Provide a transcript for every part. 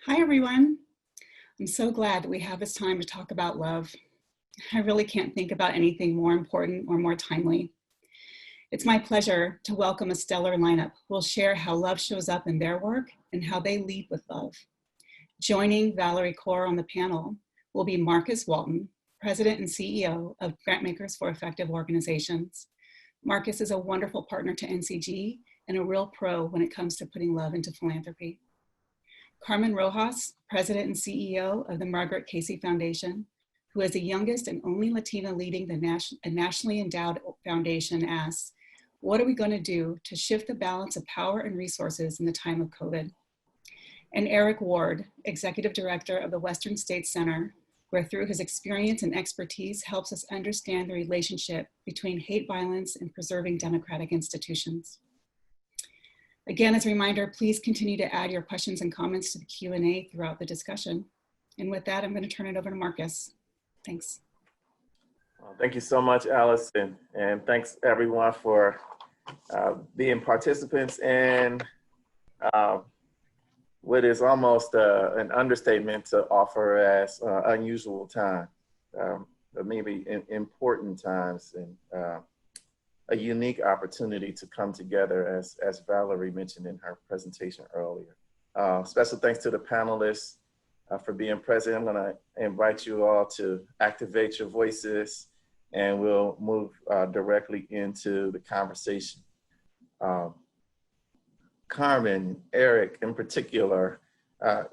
Hi, everyone. I'm so glad that we have this time to talk about love. I really can't think about anything more important or more timely. It's my pleasure to welcome a stellar lineup who will share how love shows up in their work and how they lead with love. Joining Valerie Kaur on the panel will be Markus Walton, President and CEO of Grantmakers for Effective Organizations. Markus is a wonderful partner to NCG and a real pro when it comes to putting love into philanthropy. Carmen Rojas, President and CEO of the Marguerite Foundation, who is the youngest and only Latina leading a nationally endowed foundation, asks, what are we going to do to shift the balance of power and resources in the time of COVID? And Eric Ward, Executive Director of the Western States Center, where through his experience and expertise helps us understand the relationship between hate violence and preserving democratic institutions. Again, as a reminder, please continue to add your questions and comments to the Q&A throughout the discussion. And with that, I'm going to turn it over to Markus. Thanks. Well, thank you so much, Allison. And thanks everyone for being participants in what is almost an understatement to offer as unusual time, but maybe important times and a unique opportunity to come together as Valerie mentioned in her presentation earlier. Special thanks to the panelists for being present. I'm gonna invite you all to activate your voices and we'll move directly into the conversation. Carmen, Eric in particular,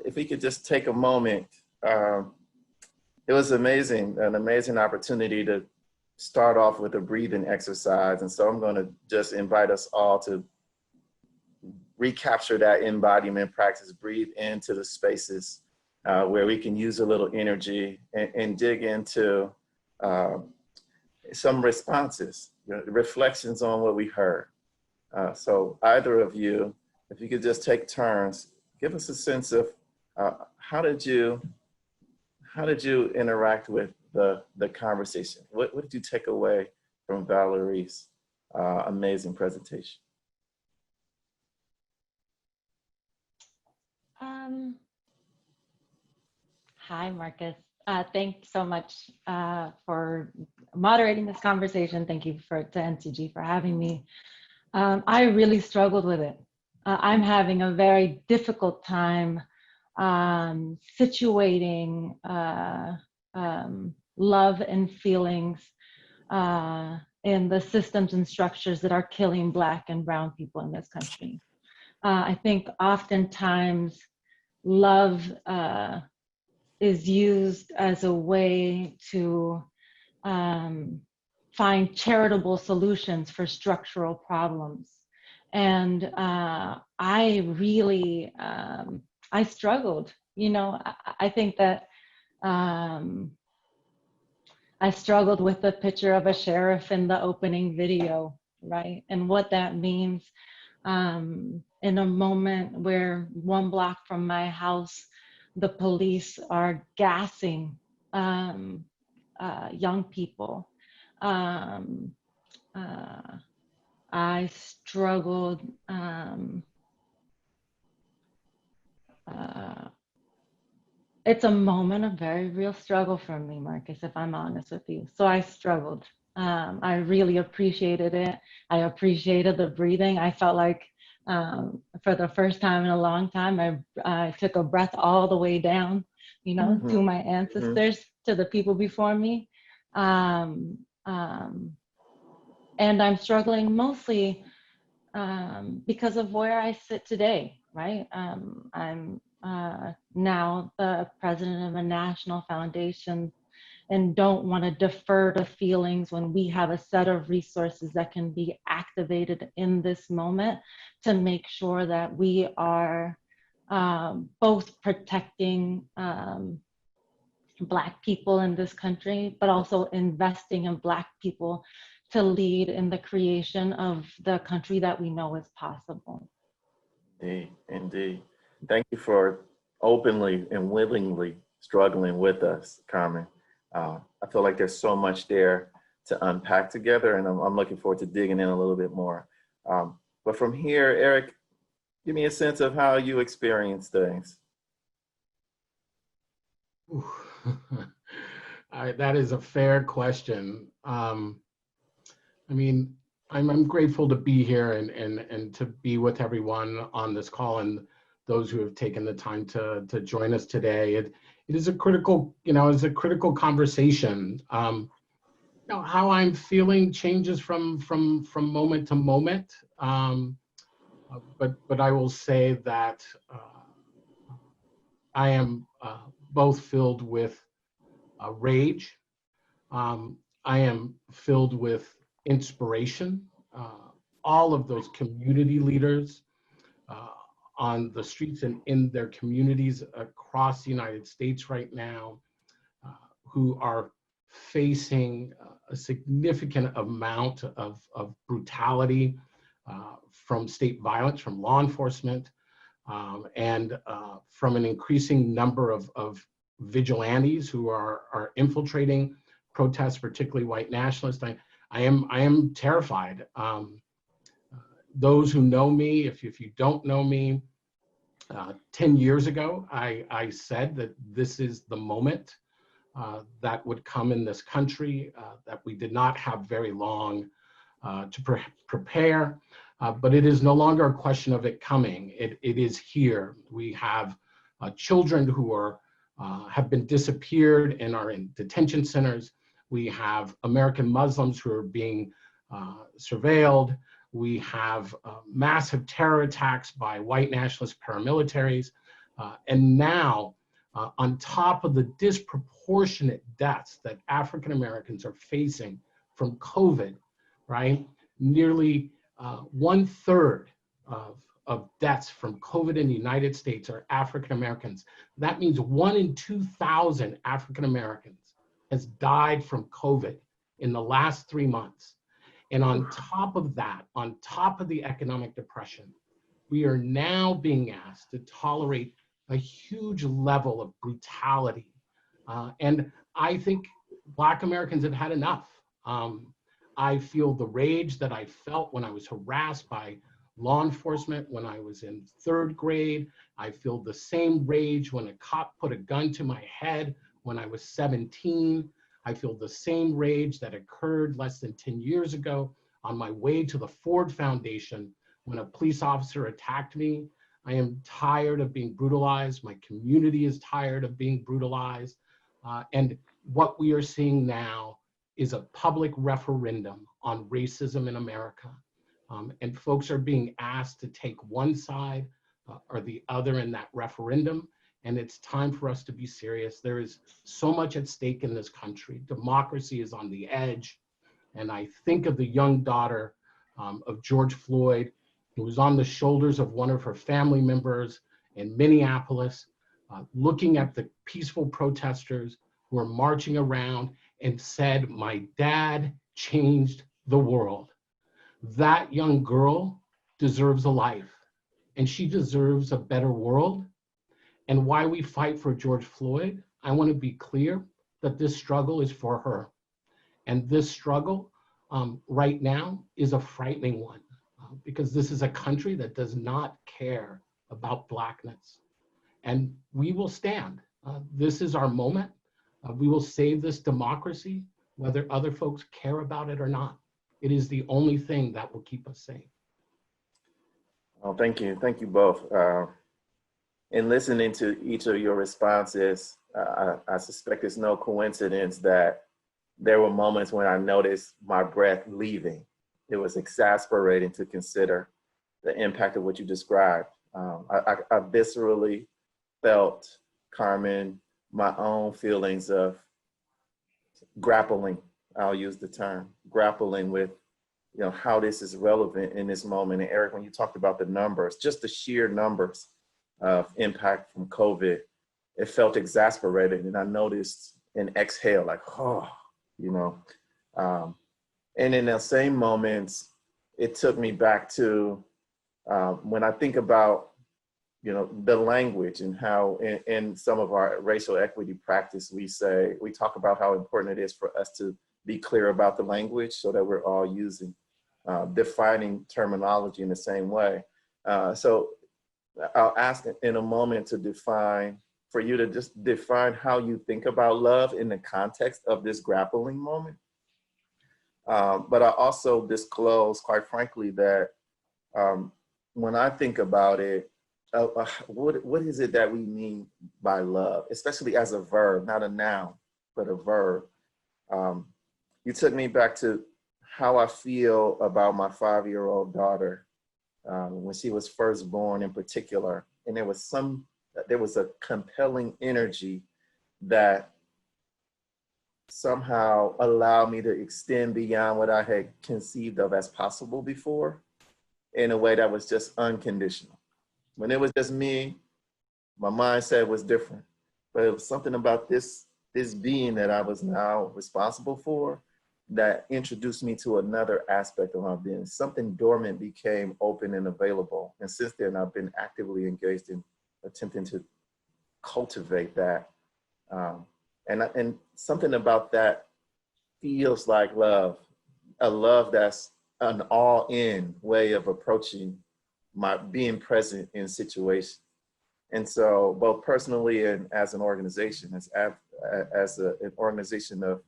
if we could just take a moment, it was amazing, an amazing opportunity to start off with a breathing exercise. And so I'm going to just invite us all to recapture that embodiment practice, breathe into the spaces where we can use a little energy and dig into some responses, reflections on what we heard. So either of you, if you could just take turns, give us a sense of how did you interact with the conversation? What did you take away from Valerie's amazing presentation? Hi, Markus. Thanks so much for moderating this conversation. Thank you to NCG for having me. I really struggled with it. I'm having a very difficult time situating love and feelings in the systems and structures that are killing Black and brown people in this country. I think oftentimes love is used as a way to find charitable solutions for structural problems. And I really, I struggled, you know, I think that I struggled with the picture of a sheriff in the opening video, right? And what that means in a moment where 1 block from my house, the police are gassing young people. I struggled it's a moment of very real struggle for me, Markus, if I'm honest with you. So I struggled. I really appreciated it. I appreciated the breathing. I felt like for the first time in a long time, I took a breath all the way down, you know, to my ancestors, to the people before me. And I'm struggling mostly because of where I sit today, right? I'm now the president of a national foundation and don't want to defer to feelings when we have a set of resources that can be activated in this moment to make sure that we are both protecting Black people in this country, but also investing in Black people to lead in the creation of the country that we know is possible. Indeed, indeed. Thank you for openly and willingly struggling with us, Carmen. I feel like there's so much there to unpack together, and I'm looking forward to digging in a little bit more. But from here, Eric, give me a sense of how you experience things. That is a fair question. I mean, I'm grateful to be here and to be with everyone on this call and those who have taken the time to join us today. It is a critical, it's a critical conversation. How I'm feeling changes from moment to moment. But I will say that I am both filled with rage. I am filled with inspiration. All of those community leaders on the streets and in their communities across the United States right now who are facing a significant amount of brutality from state violence, from law enforcement, and from an increasing number of vigilantes who are infiltrating protests, particularly white nationalists. I am terrified. Those who know me, if you don't know me, 10 years ago, I said that this is the moment that would come in this country, that we did not have very long to prepare, but it is no longer a question of it coming. It is here. We have children who have been disappeared and are in detention centers. We have American Muslims who are being surveilled. We have massive terror attacks by white nationalist paramilitaries. And now, on top of the disproportionate deaths that African Americans are facing from COVID, right? Nearly 1/3 of deaths from COVID in the United States are African Americans. That means 1 in 2,000 African Americans has died from COVID in the last 3 months. And on top of that, on top of the economic depression, we are now being asked to tolerate a huge level of brutality. And I think Black Americans have had enough. I feel the rage that I felt when I was harassed by law enforcement when I was in 3rd grade. I feel the same rage when a cop put a gun to my head when I was 17. I feel the same rage that occurred less than 10 years ago on my way to the Ford Foundation when a police officer attacked me. I am tired of being brutalized. My community is tired of being brutalized. And what we are seeing now is a public referendum on racism in America. And folks are being asked to take one side or the other in that referendum. And it's time for us to be serious. There is so much at stake in this country. Democracy is on the edge. And I think of the young daughter of George Floyd, who was on the shoulders of one of her family members in Minneapolis, looking at the peaceful protesters who were marching around and said, "My dad changed the world." That young girl deserves a life, and she deserves a better world. And why we fight for George Floyd, I want to be clear that this struggle is for her. And this struggle right now is a frightening one because this is a country that does not care about Blackness. And we will stand. This is our moment. We will save this democracy, whether other folks care about it or not. It is the only thing that will keep us safe. Well, thank you. Thank you both. In listening to each of your responses, I suspect it's no coincidence that there were moments when I noticed my breath leaving. It was exasperating to consider the impact of what you described. I viscerally felt, Carmen, my own feelings of grappling, I'll use the term, grappling with how this is relevant in this moment. And Eric, when you talked about the numbers, just the sheer numbers of impact from COVID, it felt exasperating. And I noticed an exhale, like, and in the same moments, it took me back to when I think about, the language and how in some of our racial equity practice, we talk about how important it is for us to be clear about the language so that we're all using, defining terminology in the same way. So I'll ask in a moment to define for you to just define how you think about love in the context of this grappling moment. But I also disclose, quite frankly, that when I think about it, what is it that we mean by love, especially as a verb, not a noun, but a verb. You took me back to how I feel about my 5-year-old daughter when she was first born in particular. And there was a compelling energy that somehow allowed me to extend beyond what I had conceived of as possible before in a way that was just unconditional. When it was just me, my mindset was different, but it was something about this being that I was now responsible for that introduced me to another aspect of my being. Something dormant became open and available. And since then, I've been actively engaged in attempting to cultivate that. And something about that feels like love, a love that's an all-in way of approaching my being present in situations. And so both personally and as an organization, as an organization of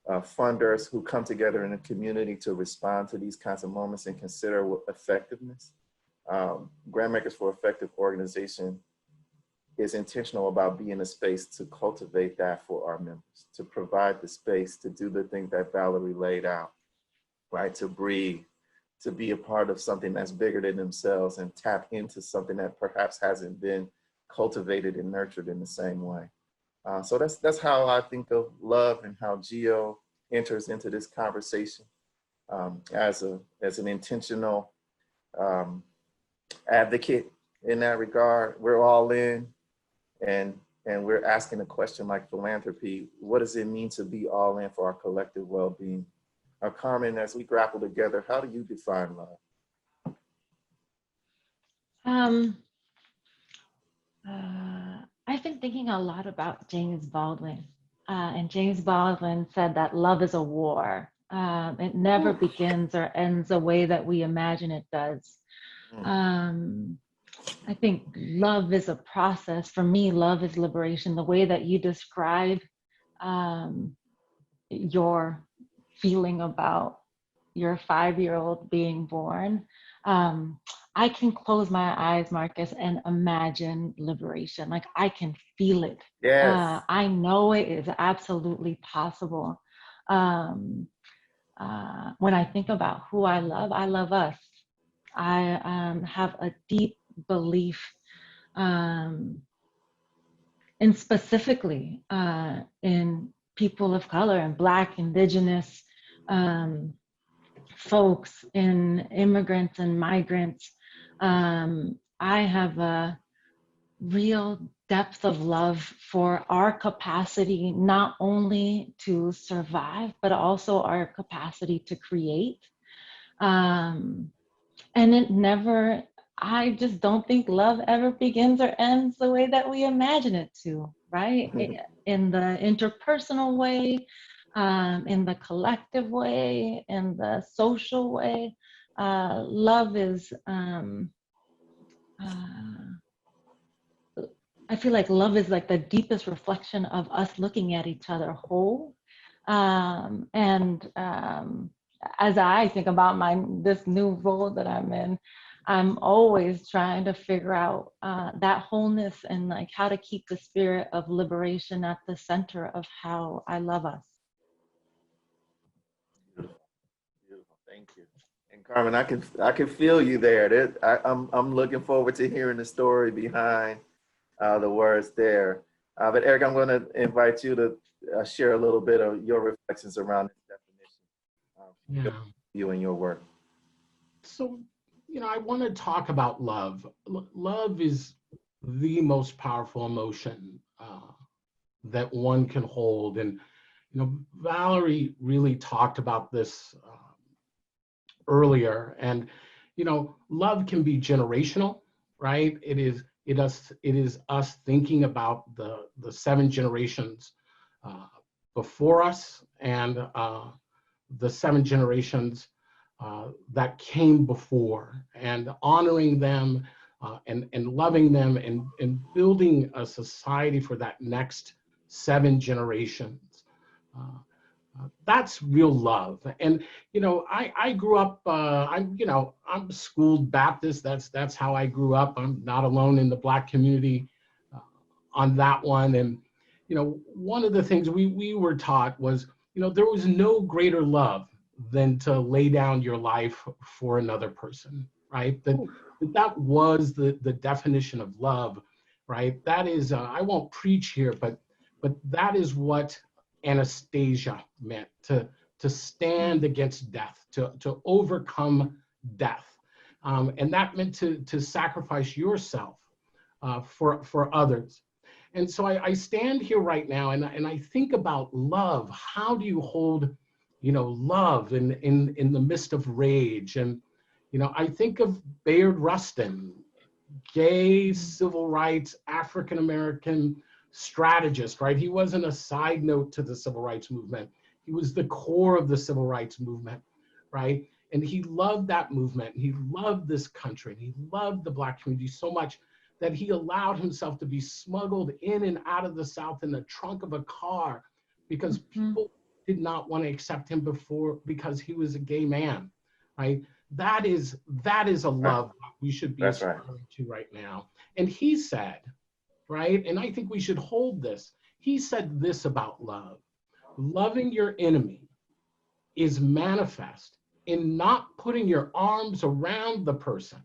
funders who come together in a community to respond to these kinds of moments and consider effectiveness, Grantmakers for Effective organization is intentional about being a space to cultivate that for our members, to provide the space to do the thing that Valerie laid out, right? To breathe, to be a part of something that's bigger than themselves and tap into something that perhaps hasn't been cultivated and nurtured in the same way. So that's how I think of love and how Geo enters into this conversation as an intentional advocate in that regard. We're all in, and we're asking a question like philanthropy: what does it mean to be all in for our collective well-being? Carmen, as we grapple together, how do you define love? I've been thinking a lot about James Baldwin. And James Baldwin said that love is a war. It never begins or ends the way that we imagine it does. I think love is a process. For me, love is liberation. The way that you describe your feeling about your 5-year-old being born, I can close my eyes, Marcus, and imagine liberation. Like, I can feel it. Yes. I know it is absolutely possible. When I think about who I love us. I have a deep belief in specifically in people of color and Black, Indigenous folks, in immigrants and migrants. I have a real depth of love for our capacity not only to survive, but also our capacity to create. And it never, I just don't think love ever begins or ends the way that we imagine it to, right? In the interpersonal way, in the collective way, in the social way. Love is, I feel like love is like the deepest reflection of us looking at each other whole. As I think about this new role that I'm in, I'm always trying to figure out that wholeness and like how to keep the spirit of liberation at the center of how I love us. Beautiful, beautiful. Thank you. And Carmen, I can feel you there. I'm looking forward to hearing the story behind the words there. But Eric, I'm going to invite you to share a little bit of your reflections around this definition. You and your work. So, I want to talk about love. Love is the most powerful emotion that one can hold. And, Valerie really talked about this earlier. And, love can be generational, right? It is us thinking about the 7 generations before us and the 7 generations that came before, and honoring them, and loving them and building a society for that next 7 generations. That's real love. And, you know, I grew up, I'm schooled Baptist. That's how I grew up. I'm not alone in the Black community on that one. And, you know, one of the things we were taught was, you know, there was no greater love than to lay down your life for another person, right? That was the definition of love, right? That is, I won't preach here, but that is what Anastasia meant, to stand against death, to overcome death. And that meant to sacrifice yourself for others. And so I stand here right now and I think about love. How do you hold, you know, love in the midst of rage? And, you know, I think of Bayard Rustin, gay civil rights, African-American strategist, right? He wasn't a side note to the civil rights movement. He was the core of the civil rights movement, right? And he loved that movement. He loved this country. And he loved the Black community so much that he allowed himself to be smuggled in and out of the South in the trunk of a car because people did not want to accept him before because he was a gay man, right? That is a love we should be aspiring to right now. And he said, right, and I think we should hold this, he said this about love: loving your enemy is manifest in not putting your arms around the person,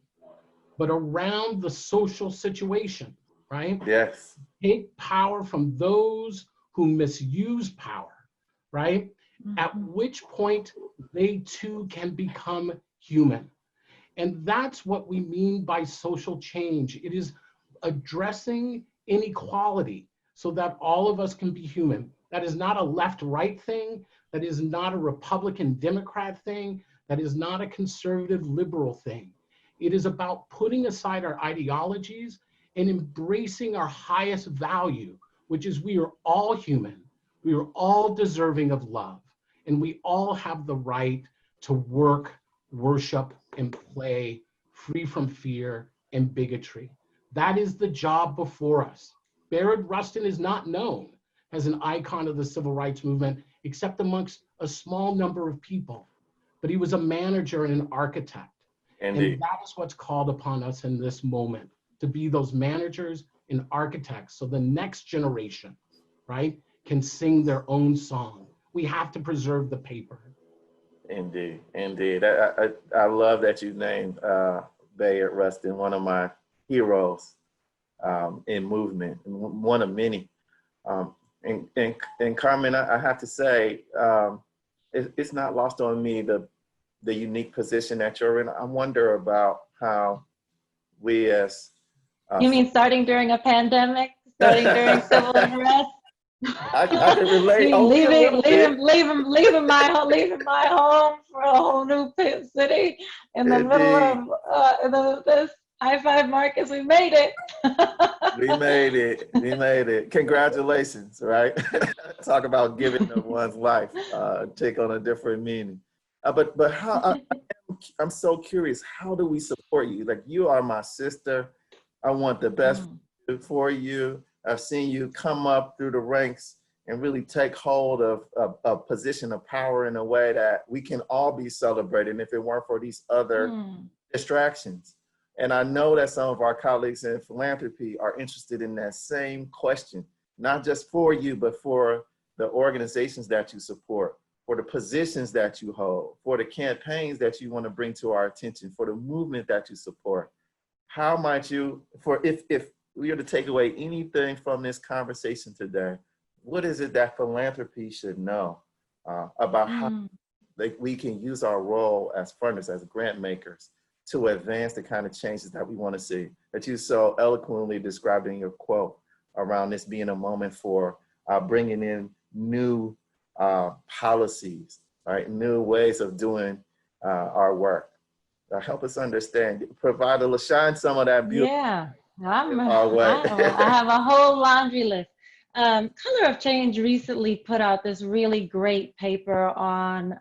but around the social situation, right? Yes. Take power from those who misuse power, right? At which point they too can become human. And that's what we mean by social change. It is addressing inequality so that all of us can be human. That is not a left-right thing. That is not a Republican-Democrat thing. That is not a conservative-liberal thing. It is about putting aside our ideologies and embracing our highest value, which is we are all human. We are all deserving of love. And we all have the right to work, worship, and play free from fear and bigotry. That is the job before us. Bayard Rustin is not known as an icon of the civil rights movement, except amongst a small number of people. But he was a manager and an architect. Indeed. And that is what's called upon us in this moment, to be those managers and architects so the next generation, right, can sing their own song. We have to preserve the paper. Indeed, indeed. I love that you named Bayard Rustin, one of my heroes in movement, one of many. And Carmen, I have to say, it's not lost on me the unique position that you're in. I wonder about how we as you mean starting during a pandemic, starting during civil unrest? I can relate. leaving my home for a whole new city in the middle of this. High five, Markus, we made it. We made it. Congratulations, right? Talk about giving of one's life, take on a different meaning. But how, I'm so curious, how do we support you? Like, you are my sister. I want the best for you. I've seen you come up through the ranks and really take hold of a position of power in a way that we can all be celebrating if it weren't for these other distractions. And I know that some of our colleagues in philanthropy are interested in that same question, not just for you, but for the organizations that you support, for the positions that you hold, for the campaigns that you want to bring to our attention, for the movement that you support. How might you, if we are to take away anything from this conversation today, what is it that philanthropy should know about how we can use our role as funders, as grant makers, to advance the kind of changes that we want to see, that you so eloquently described in your quote around this being a moment for bringing in new policies, right? New ways of doing our work. Help us understand, shine some of that beauty. Yeah, I have a whole laundry list. Color of Change recently put out this really great paper on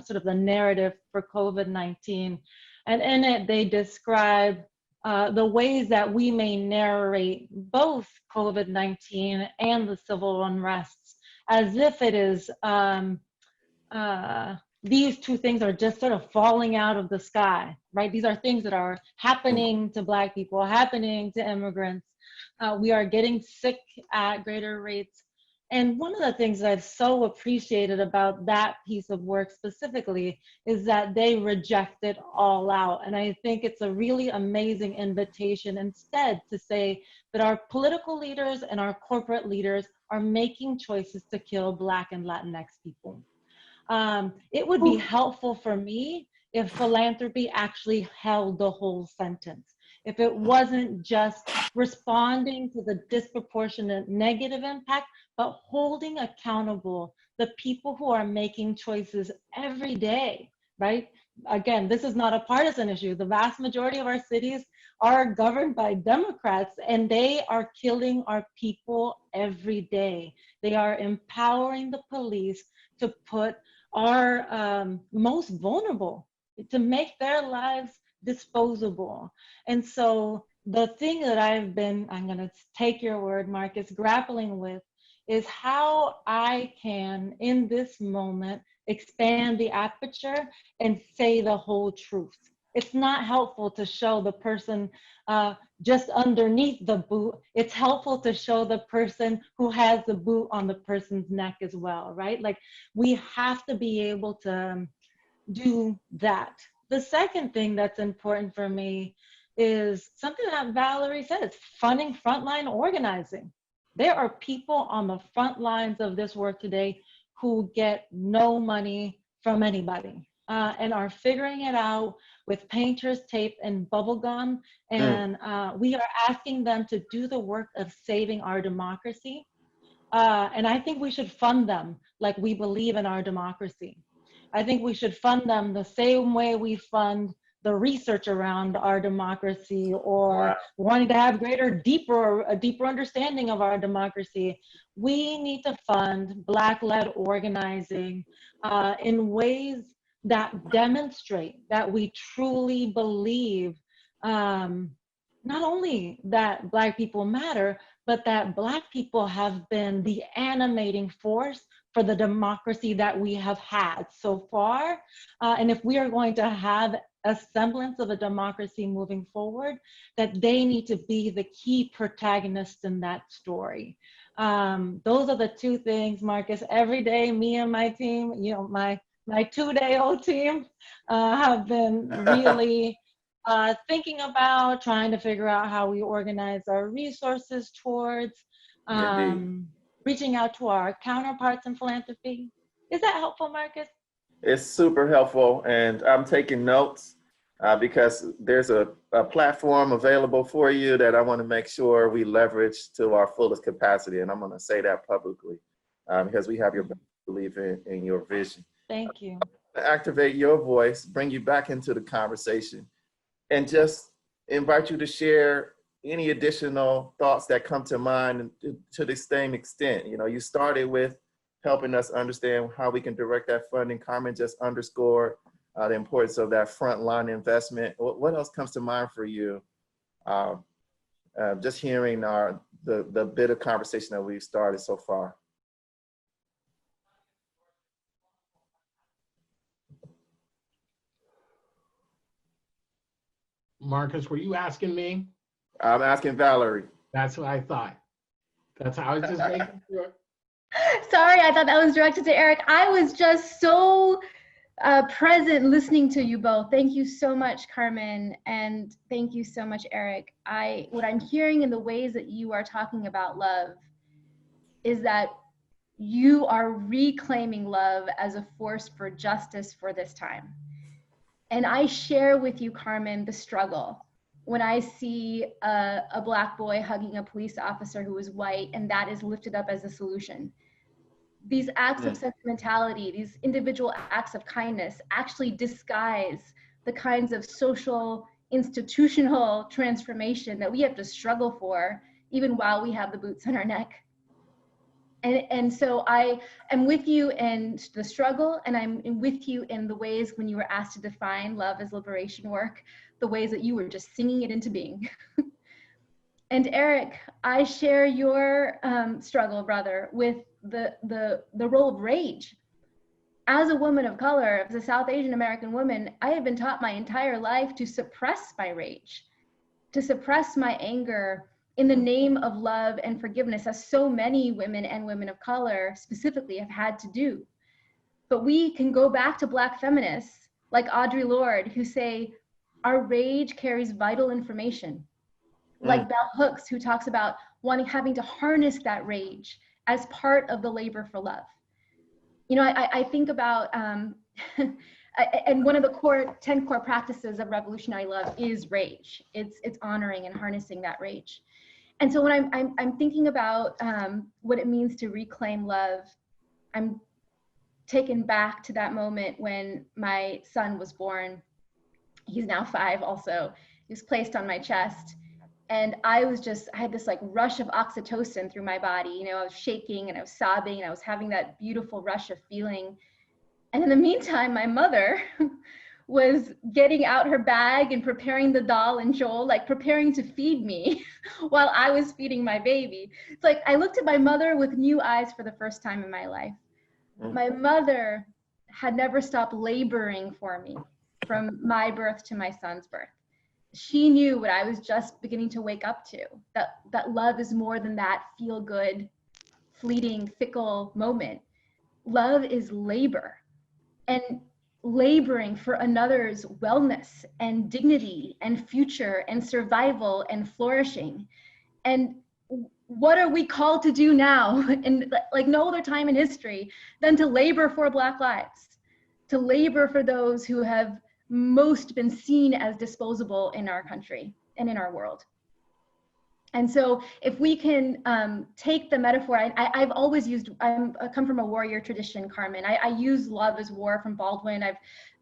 sort of the narrative for COVID-19. And in it, they describe the ways that we may narrate both COVID-19 and the civil unrests as if it is these two things are just sort of falling out of the sky, right? These are things that are happening to Black people, happening to immigrants. We are getting sick at greater rates. And one of the things that I've so appreciated about that piece of work specifically is that they reject it all out. And I think it's a really amazing invitation instead to say that our political leaders and our corporate leaders are making choices to kill Black and Latinx people. It would be helpful for me if philanthropy actually held the whole sentence. If it wasn't just responding to the disproportionate negative impact, but holding accountable the people who are making choices every day, right? Again, this is not a partisan issue. The vast majority of our cities are governed by Democrats, and they are killing our people every day. They are empowering the police to put our most vulnerable, to make their lives disposable. And so the thing that I'm gonna take your word, Markus, grappling with is how I can, in this moment, expand the aperture and say the whole truth. It's not helpful to show the person just underneath the boot. It's helpful to show the person who has the boot on the person's neck as well, right? Like, we have to be able to do that. The second thing that's important for me is something that Valerie said, it's funding frontline organizing. There are people on the front lines of this work today who get no money from anybody and are figuring it out with painter's tape and bubble gum. And we are asking them to do the work of saving our democracy. And I think we should fund them like we believe in our democracy. I think we should fund them the same way we fund the research around our democracy, or wanting to have a deeper understanding of our democracy. We need to fund Black-led organizing in ways that demonstrate that we truly believe not only that Black people matter, but that Black people have been the animating force for the democracy that we have had so far. And if we are going to have a semblance of a democracy moving forward, that they need to be the key protagonists in that story. Those are the two things, Markus. Every day, me and my team, you know, my 2-day-old team have been really thinking about, trying to figure out how we organize our resources towards reaching out to our counterparts in philanthropy. Is that helpful, Markus? It's super helpful, and I'm taking notes because there's a platform available for you that I want to make sure we leverage to our fullest capacity, and I'm going to say that publicly because we have your belief in your vision. Thank you. Activate your voice, bring you back into the conversation, and just invite you to share any additional thoughts that come to mind to the same extent. You know, you started with helping us understand how we can direct that funding. Carmen just underscored the importance of that frontline investment. What else comes to mind for you? Just hearing the bit of conversation that we've started so far. Markus, were you asking me? I'm asking Valerie. That's what I thought. That's how I was just making sure. Sorry, I thought that was directed to Eric. I was just so present listening to you both. Thank you so much, Carmen, and thank you so much, Eric. What I'm hearing in the ways that you are talking about love is that you are reclaiming love as a force for justice for this time. And I share with you, Carmen, the struggle. When I see a Black boy hugging a police officer who is white, and that is lifted up as a solution. These acts of sentimentality, these individual acts of kindness actually disguise the kinds of social, institutional transformation that we have to struggle for, even while we have the boots on our neck. And so I am with you in the struggle, and I'm with you in the ways when you were asked to define love as liberation work. the ways that you were just singing it into being. And Eric, I share your struggle, brother, with the role of rage. As a woman of color, as a South Asian American woman, I have been taught my entire life to suppress my rage, to suppress my anger in the name of love and forgiveness, as so many women and women of color specifically have had to do. But we can go back to Black feminists like Audre Lorde, who say, our rage carries vital information. Like Bell Hooks, who talks about having to harness that rage as part of the labor for love. You know, I think about, and one of the 10 core practices of revolutionary love is rage. It's honoring and harnessing that rage. And so when I'm thinking about what it means to reclaim love, I'm taken back to that moment when my son was born. He's now 5 also. He was placed on my chest. And I had this like rush of oxytocin through my body. You know, I was shaking and I was sobbing and I was having that beautiful rush of feeling. And in the meantime, my mother was getting out her bag and preparing the doll and Joel, like preparing to feed me while I was feeding my baby. It's like I looked at my mother with new eyes for the first time in my life. My mother had never stopped laboring for me from my birth to my son's birth. She knew what I was just beginning to wake up to, that love is more than that feel-good, fleeting, fickle moment. Love is labor, and laboring for another's wellness and dignity and future and survival and flourishing. And what are we called to do now, in like no other time in history, than to labor for Black lives, to labor for those who have most been seen as disposable in our country and in our world. And so if we can take the metaphor, I've always used, I come from a warrior tradition, Carmen. I use love as war from Baldwin.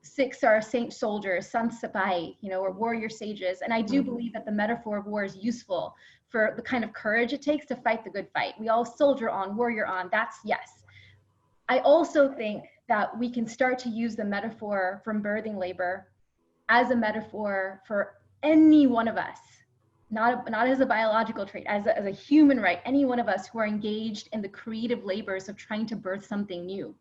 6 are saint soldiers, Sant Sipahi, you know, or warrior sages. And I do believe that the metaphor of war is useful for the kind of courage it takes to fight the good fight. We all soldier on, warrior on, that's yes. I also think that we can start to use the metaphor from birthing labor as a metaphor for any one of us, not as a biological trait, as a human right, any one of us who are engaged in the creative labors of trying to birth something new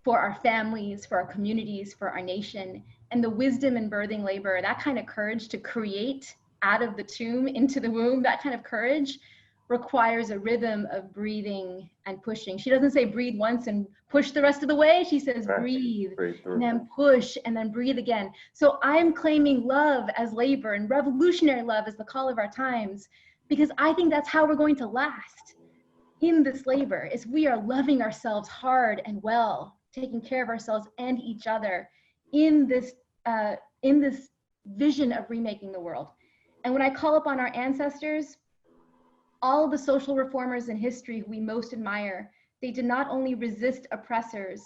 for our families, for our communities, for our nation. And the wisdom in birthing labor, that kind of courage to create out of the tomb into the womb, that kind of courage requires a rhythm of breathing and pushing. She doesn't say breathe once and push the rest of the way. She says breathe and then push and then breathe again. So I'm claiming love as labor and revolutionary love as the call of our times, because I think that's how we're going to last in this labor, is we are loving ourselves hard and well, taking care of ourselves and each other in this vision of remaking the world. And when I call upon our ancestors, all the social reformers in history who we most admire, they did not only resist oppressors,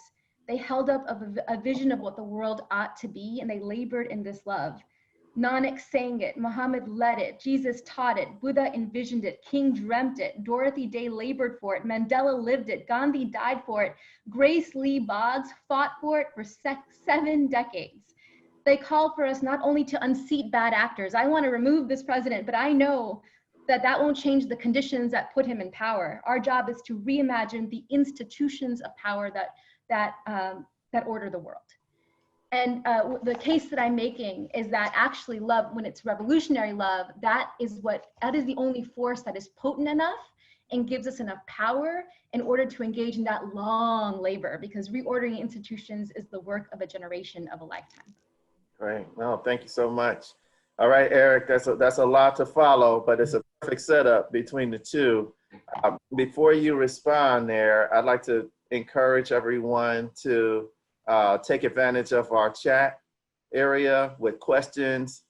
they held up a vision of what the world ought to be, and they labored in this love. Nanak sang it, Muhammad led it, Jesus taught it, Buddha envisioned it, King dreamt it, Dorothy Day labored for it, Mandela lived it, Gandhi died for it, Grace Lee Boggs fought for it for 7 decades. They call for us not only to unseat bad actors. I want to remove this president, but I know that won't change the conditions that put him in power. Our job is to reimagine the institutions of power that order the world. And the case that I'm making is that actually love, when it's revolutionary love, that is the only force that is potent enough and gives us enough power in order to engage in that long labor, because reordering institutions is the work of a generation, of a lifetime. Great. No, thank you so much. All right, Eric, that's a lot to follow, but it's a perfect setup between the two. Before you respond there, I'd like to encourage everyone to take advantage of our chat area with questions.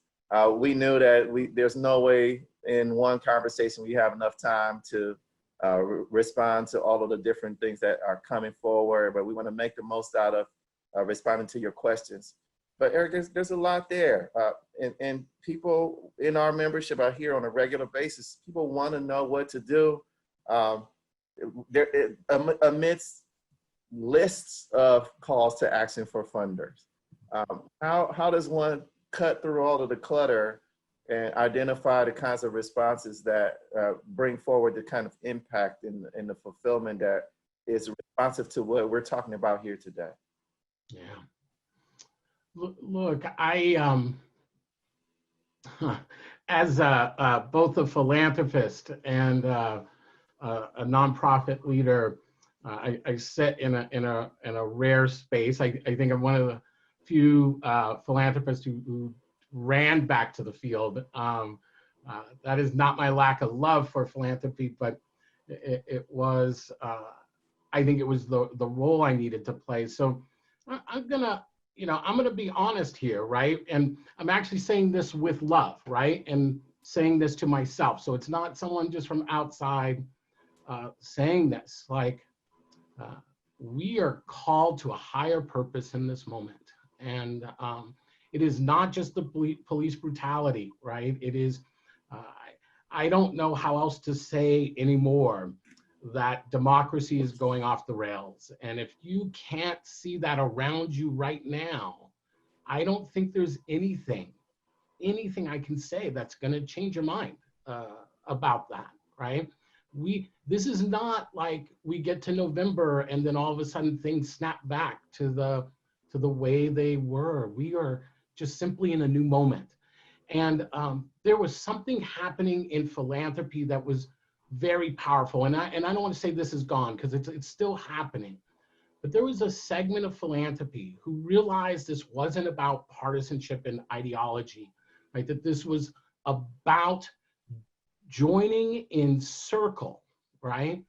We knew that there's no way in one conversation we have enough time to respond to all of the different things that are coming forward, but we want to make the most out of responding to your questions. But Eric, there's a lot there, and people in our membership are here on a regular basis. People want to know what to do. Amidst lists of calls to action for funders, how does one cut through all of the clutter and identify the kinds of responses that bring forward the kind of impact and the fulfillment that is responsive to what we're talking about here today. Yeah. Look, I as both a philanthropist and a nonprofit leader, I sit in a rare space. I think I'm one of the few philanthropists who ran back to the field. That is not my lack of love for philanthropy, but it was, I think it was the role I needed to play. So I'm gonna be honest here, right? And I'm actually saying this with love, right? And saying this to myself. So it's not someone just from outside saying this, like, we are called to a higher purpose in this moment. And it is not just the police brutality, right? It is, I don't know how else to say anymore that democracy is going off the rails. And if you can't see that around you right now, I don't think there's anything I can say that's gonna change your mind about that, right? This is not like we get to November and then all of a sudden things snap back to the way they were. We are just simply in a new moment. And there was something happening in philanthropy that was very powerful. And I don't want to say this is gone because it's still happening. But there was a segment of philanthropy who realized this wasn't about partisanship and ideology, right? That this was about joining in circle, right,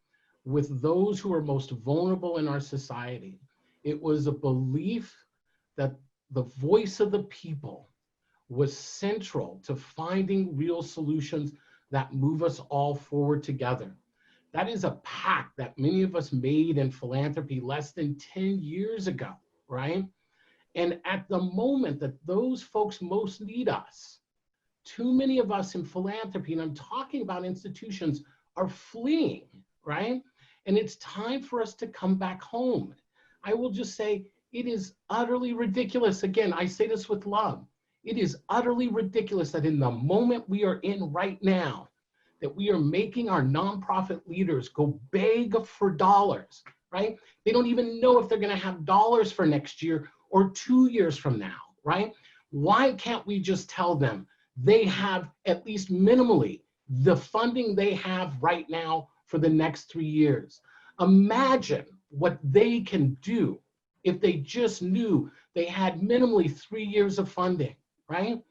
with those who are most vulnerable in our society. It was a belief that the voice of the people was central to finding real solutions that move us all forward together. That is a pact that many of us made in philanthropy less than 10 years ago, right? And at the moment that those folks most need us, too many of us in philanthropy, and I'm talking about institutions, are fleeing, right? And it's time for us to come back home. I will just say, it is utterly ridiculous. Again, I say this with love. It is utterly ridiculous that in the moment we are in right now, that we are making our nonprofit leaders go beg for dollars, right? They don't even know if they're gonna have dollars for next year or 2 years from now, right? Why can't we just tell them they have at least minimally the funding they have right now for the next 3 years? Imagine what they can do if they just knew they had minimally 3 years of funding, right?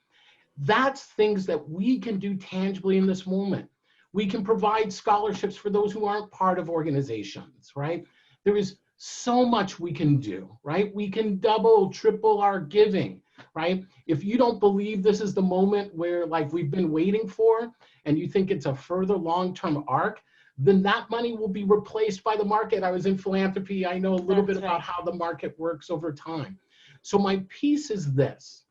That's things that we can do tangibly in this moment. We can provide scholarships for those who aren't part of organizations, right? There is so much we can do, right? We can double, triple our giving, right? If you don't believe this is the moment where like we've been waiting for, and you think it's a further long-term arc, then that money will be replaced by the market. I was in philanthropy. I know a little bit about how the market works over time. So my piece is this.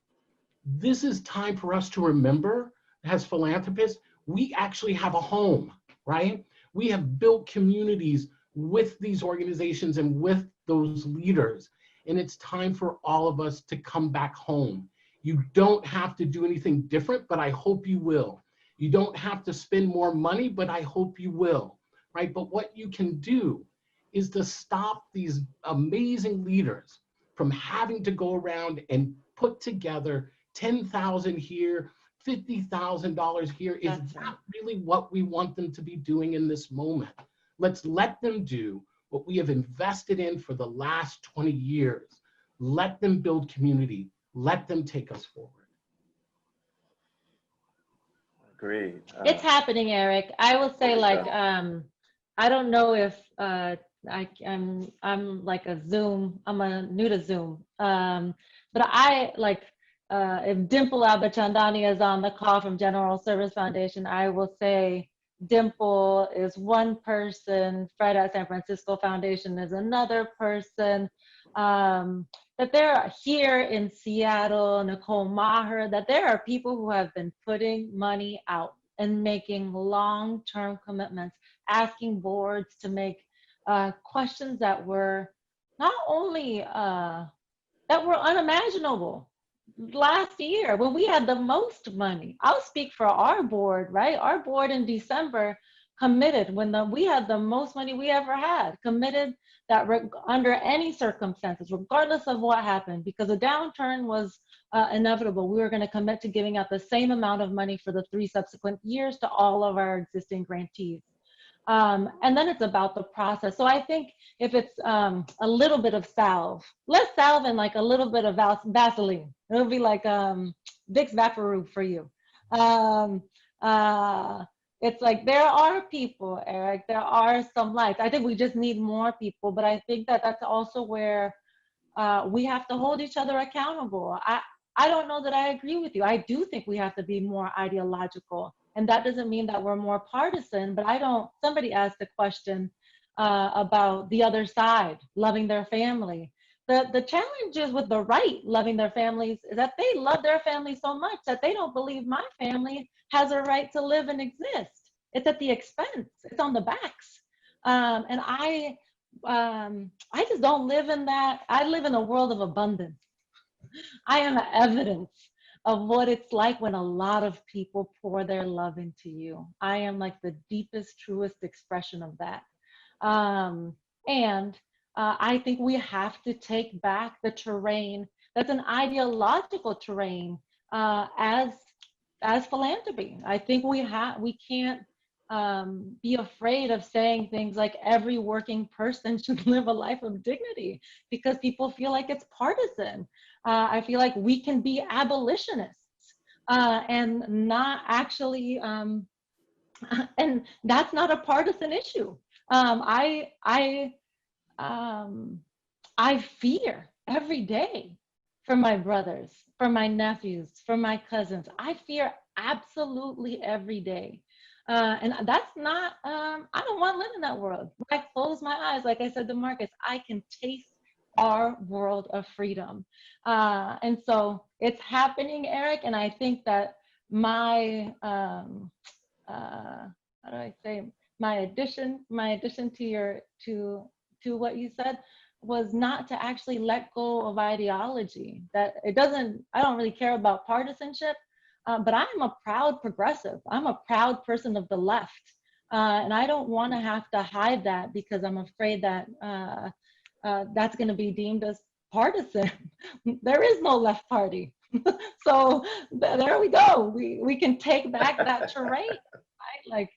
This is time for us to remember, as philanthropists, we actually have a home, right? We have built communities with these organizations and with those leaders. And it's time for all of us to come back home. You don't have to do anything different, but I hope you will. You don't have to spend more money, but I hope you will, right? But what you can do is to stop these amazing leaders from having to go around and put together 10,000 here, $50,000 here. Is that really what we want them to be doing in this moment? Let's let them do what we have invested in for the last 20 years. Let them build community. Let them take us forward. Agreed. It's happening, Eric. I will say, like, I don't know if I'm like a Zoom. I'm new to Zoom, but I like. If Dimple Abachandani is on the call from General Service Foundation, I will say Dimple is one person, Fred at San Francisco Foundation is another person, that there are here in Seattle, Nicole Maher, that there are people who have been putting money out and making long-term commitments, asking boards to make questions that were not only, that were unimaginable last year when we had the most money. I'll speak for our board, right? Our board in December committed when we had the most money we ever had, committed that under any circumstances, regardless of what happened, because the downturn was inevitable, we were going to commit to giving out the same amount of money for the 3 subsequent years to all of our existing grantees. And then it's about the process. So I think if it's a little bit of salve, less salve and like a little bit of Vaseline, it'll be like Vicks Vaporub for you. It's like there are people, Eric, there are some lights. I think we just need more people, but I think that that's also where we have to hold each other accountable. I don't know that I agree with you. I do think we have to be more ideological. And that doesn't mean that we're more partisan, but somebody asked a question about the other side, loving their family. The challenge is with the right loving their families is that they love their family so much that they don't believe my family has a right to live and exist. It's at the expense, it's on the backs. And I just don't live in that. I live in a world of abundance. I am evidence of what it's like when a lot of people pour their love into you. I am like the deepest, truest expression of that. I think we have to take back the terrain that's an ideological terrain as philanthropy. I think we can't be afraid of saying things like every working person should live a life of dignity because people feel like it's partisan. I feel like we can be abolitionists and not actually, and that's not a partisan issue. I fear every day for my brothers, for my nephews, for my cousins. I fear absolutely every day. And that's not, I don't want to live in that world. When I close my eyes, like I said to Markus, I can taste our world of freedom. And so it's happening, Eric. And I think that my, how do I say, my addition to what you said was not to actually let go of ideology. That I don't really care about partisanship, but I'm a proud progressive. I'm a proud person of the left. And I don't want to have to hide that because I'm afraid that that's going to be deemed as partisan. There is no left party. So there we go. We can take back that terrain, right? Like,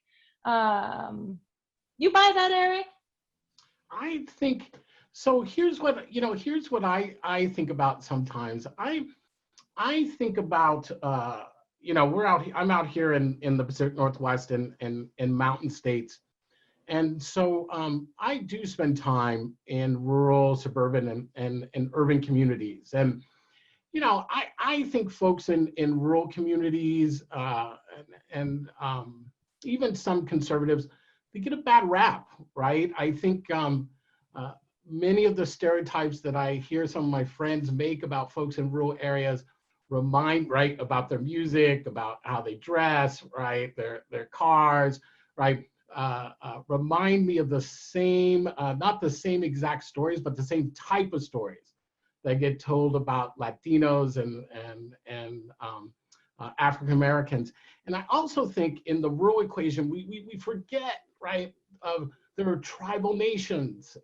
you buy that, Eric? I think, so here's what I think about sometimes. I think about, I'm out here in the Pacific Northwest and mountain states. And so I do spend time in rural, suburban, and urban communities. And, I think folks in rural communities and even some conservatives, they get a bad rap, right? I think many of the stereotypes that I hear some of my friends make about folks in rural areas right, about their music, about how they dress, right, their cars, right, remind me of the same, not the same exact stories, but the same type of stories that get told about Latinos and African Americans. And I also think in the rural equation, we forget, right, there are tribal nations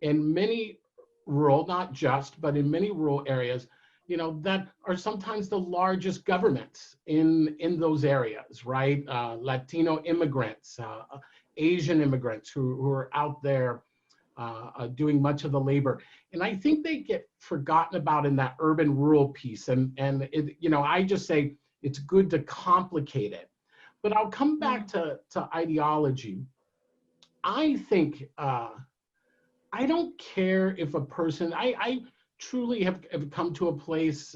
in many rural, not just, but in many rural areas, that are sometimes the largest governments in those areas, right? Latino immigrants, Asian immigrants who are out there doing much of the labor. And I think they get forgotten about in that urban rural piece. And it, I just say it's good to complicate it. But I'll come back to ideology. I think, I don't care if a person, I truly have come to a place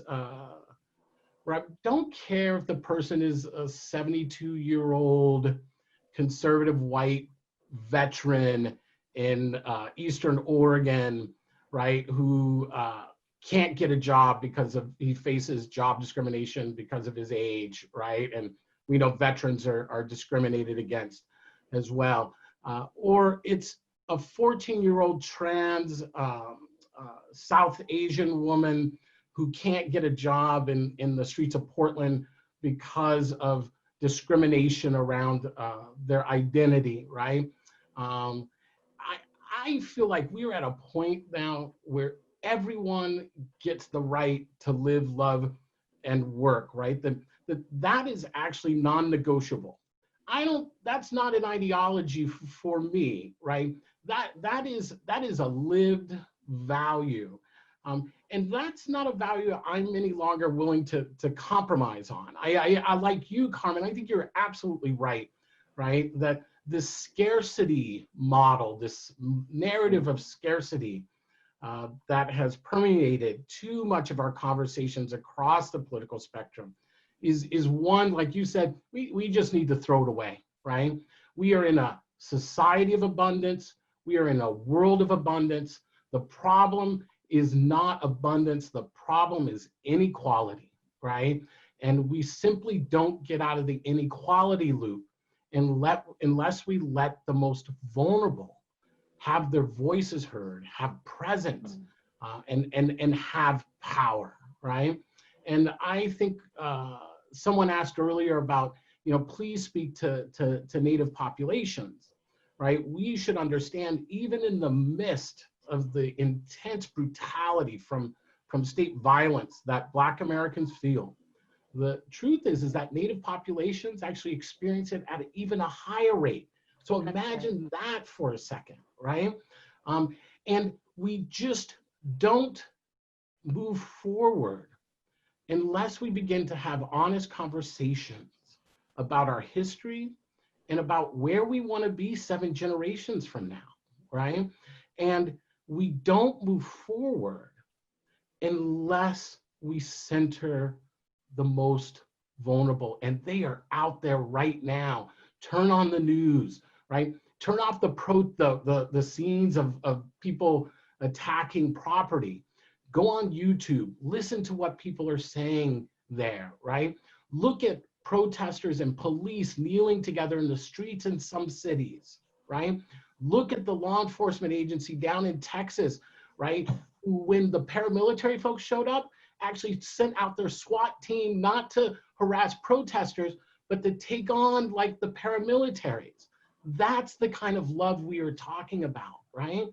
where I don't care if the person is a 72-year-old conservative white veteran in Eastern Oregon, right, who can't get a job because he faces job discrimination because of his age, right? And we know veterans are discriminated against as well. Or it's a 14-year-old trans South Asian woman who can't get a job in the streets of Portland because of discrimination around their identity, right? I feel like we're at a point now where everyone gets the right to live, love, and work, right? That is actually non-negotiable. That's not an ideology for me, right? That is a lived value. And that's not a value I'm any longer willing to compromise on. I like you, Carmen, I think you're absolutely right? That this scarcity model, this narrative of scarcity that has permeated too much of our conversations across the political spectrum is one, like you said, we just need to throw it away, right? We are in a society of abundance. We are in a world of abundance. The problem is not abundance. The problem is inequality, right? And we simply don't get out of the inequality loop unless we let the most vulnerable have their voices heard, have presence, and have power, right? And I think someone asked earlier about, please speak to Native populations, right? We should understand, even in the midst of the intense brutality from state violence that Black Americans feel, the truth is that Native populations actually experience it at even a higher rate. So imagine that for a second, right? And we just don't move forward unless we begin to have honest conversations about our history and about where we want to be 7 generations from now, right? And we don't move forward unless we center the most vulnerable, and they are out there right now. Turn on the news, right? Turn off the scenes of people attacking property. Go on YouTube, listen to what people are saying there, right? Look at protesters and police kneeling together in the streets in some cities, right? Look at the law enforcement agency down in Texas, right? Who, when the paramilitary folks showed up, actually sent out their SWAT team not to harass protesters, but to take on like the paramilitaries. That's the kind of love we are talking about, right?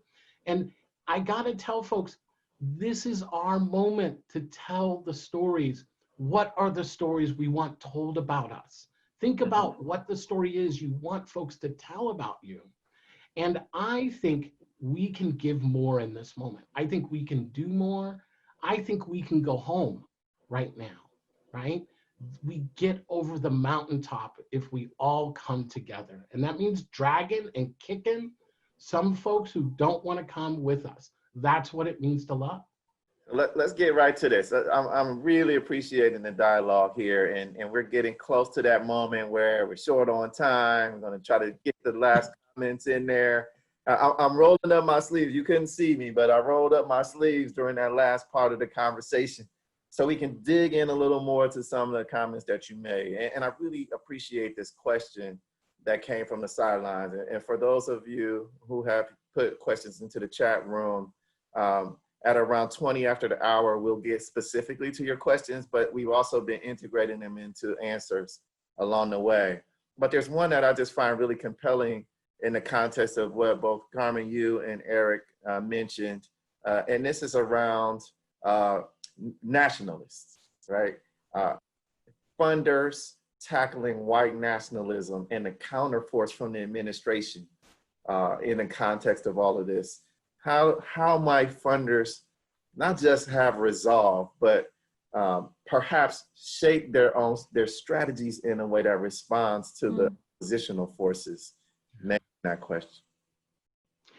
And I gotta tell folks, this is our moment to tell the stories. What are the stories we want told about us? Think about what the story is you want folks to tell about you. And I think we can give more in this moment. I think we can do more. I think we can go home right now, right? We get over the mountaintop if we all come together. And that means dragging and kicking some folks who don't want to come with us. That's what it means to love. Let's get right to this. I'm really appreciating the dialogue here, and we're getting close to that moment where we're short on time. We're going to try to get the last comments in there. I'm rolling up my sleeves. You couldn't see me, but I rolled up my sleeves during that last part of the conversation so we can dig in a little more to some of the comments that you made. And I really appreciate this question that came from the sidelines. And for those of you who have put questions into the chat room, at around 20 after the hour, we'll get specifically to your questions, but we've also been integrating them into answers along the way. But there's one that I just find really compelling in the context of what both Carmen, you, and Eric mentioned. And this is around nationalists, right? Funders tackling white nationalism and the counterforce from the administration in the context of all of this. How might funders not just have resolve, but perhaps shape their strategies in a way that responds to the oppositional forces? Name that question.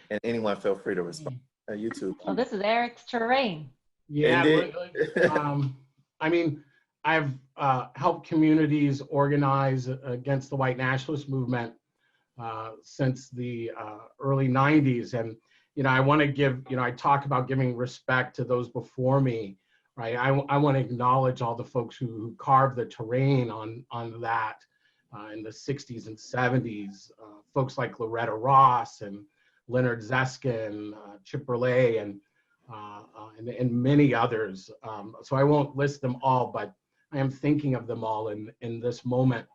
And anyone feel free to respond. You too. Well, this is Eric's terrain. Yeah, I mean, I've helped communities organize against the white nationalist movement since the early 90s. And I want to give, I talk about giving respect to those before me, right? I want to acknowledge all the folks who carved the terrain on that in the 60s and 70s, folks like Loretta Ross and Leonard Zeskin, Chip Burley, and and many others. So I won't list them all, but I am thinking of them all in this moment.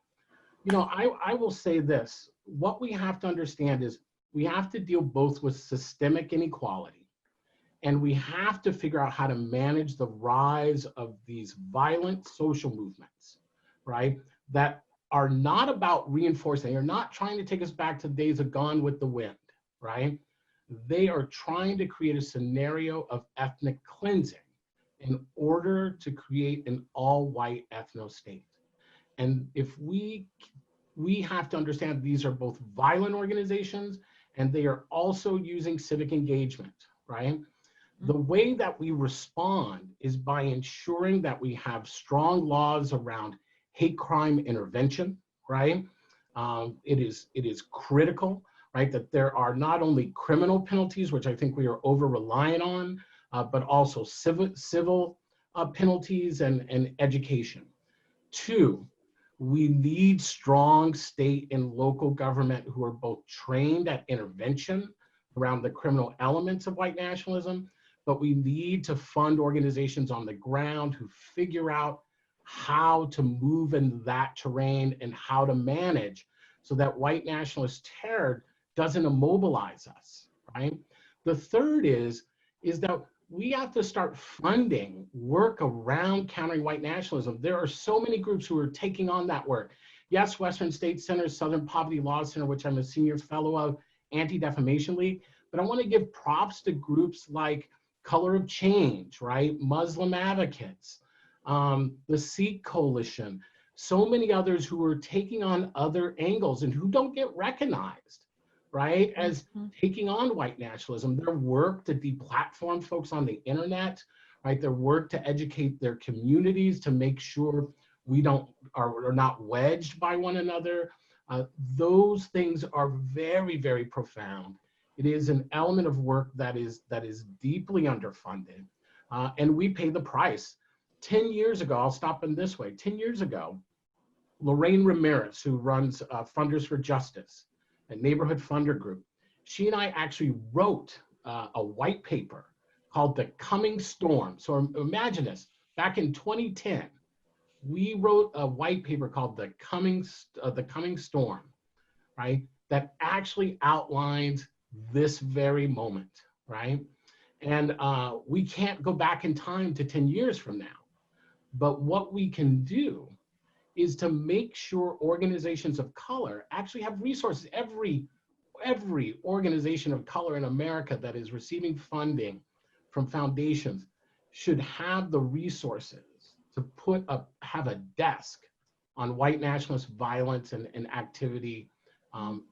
You know, I will say this, what we have to understand is we have to deal both with systemic inequality, and we have to figure out how to manage the rise of these violent social movements, right? That are not about reinforcing, they're not trying to take us back to the days of Gone with the Wind, right? They are trying to create a scenario of ethnic cleansing in order to create an all-white ethno state. And if we have to understand these are both violent organizations and they are also using civic engagement, right? The way that we respond is by ensuring that we have strong laws around hate crime intervention, right? It is critical, right, that there are not only criminal penalties, which I think we are over-reliant on, but also civil penalties and education. 2, we need strong state and local government who are both trained at intervention around the criminal elements of white nationalism, but we need to fund organizations on the ground who figure out how to move in that terrain and how to manage so that white nationalist terror doesn't immobilize us, right? The third is that we have to start funding work around countering white nationalism. There are so many groups who are taking on that work. Yes, Western State Center, Southern Poverty Law Center, which I'm a senior fellow of, Anti-Defamation League, but I want to give props to groups like Color of Change, right? Muslim Advocates, the Sikh Coalition, so many others who are taking on other angles and who don't get recognized, right, as taking on white nationalism. Their work to deplatform folks on the internet, right, their work to educate their communities to make sure we are not wedged by one another. Those things are very, very profound. It is an element of work that is deeply underfunded, and we pay the price. 10 years ago, I'll stop in this way, 10 years ago, Lorraine Ramirez, who runs Funders for Justice, a neighborhood funder group, she and I actually wrote a white paper called The Coming Storm. So imagine this, back in 2010, we wrote a white paper called The Coming Storm, right? That actually outlines this very moment, right? And we can't go back in time to 10 years from now. But what we can do is to make sure organizations of color actually have resources. Every organization of color in America that is receiving funding from foundations should have the resources to have a desk on white nationalist violence and activity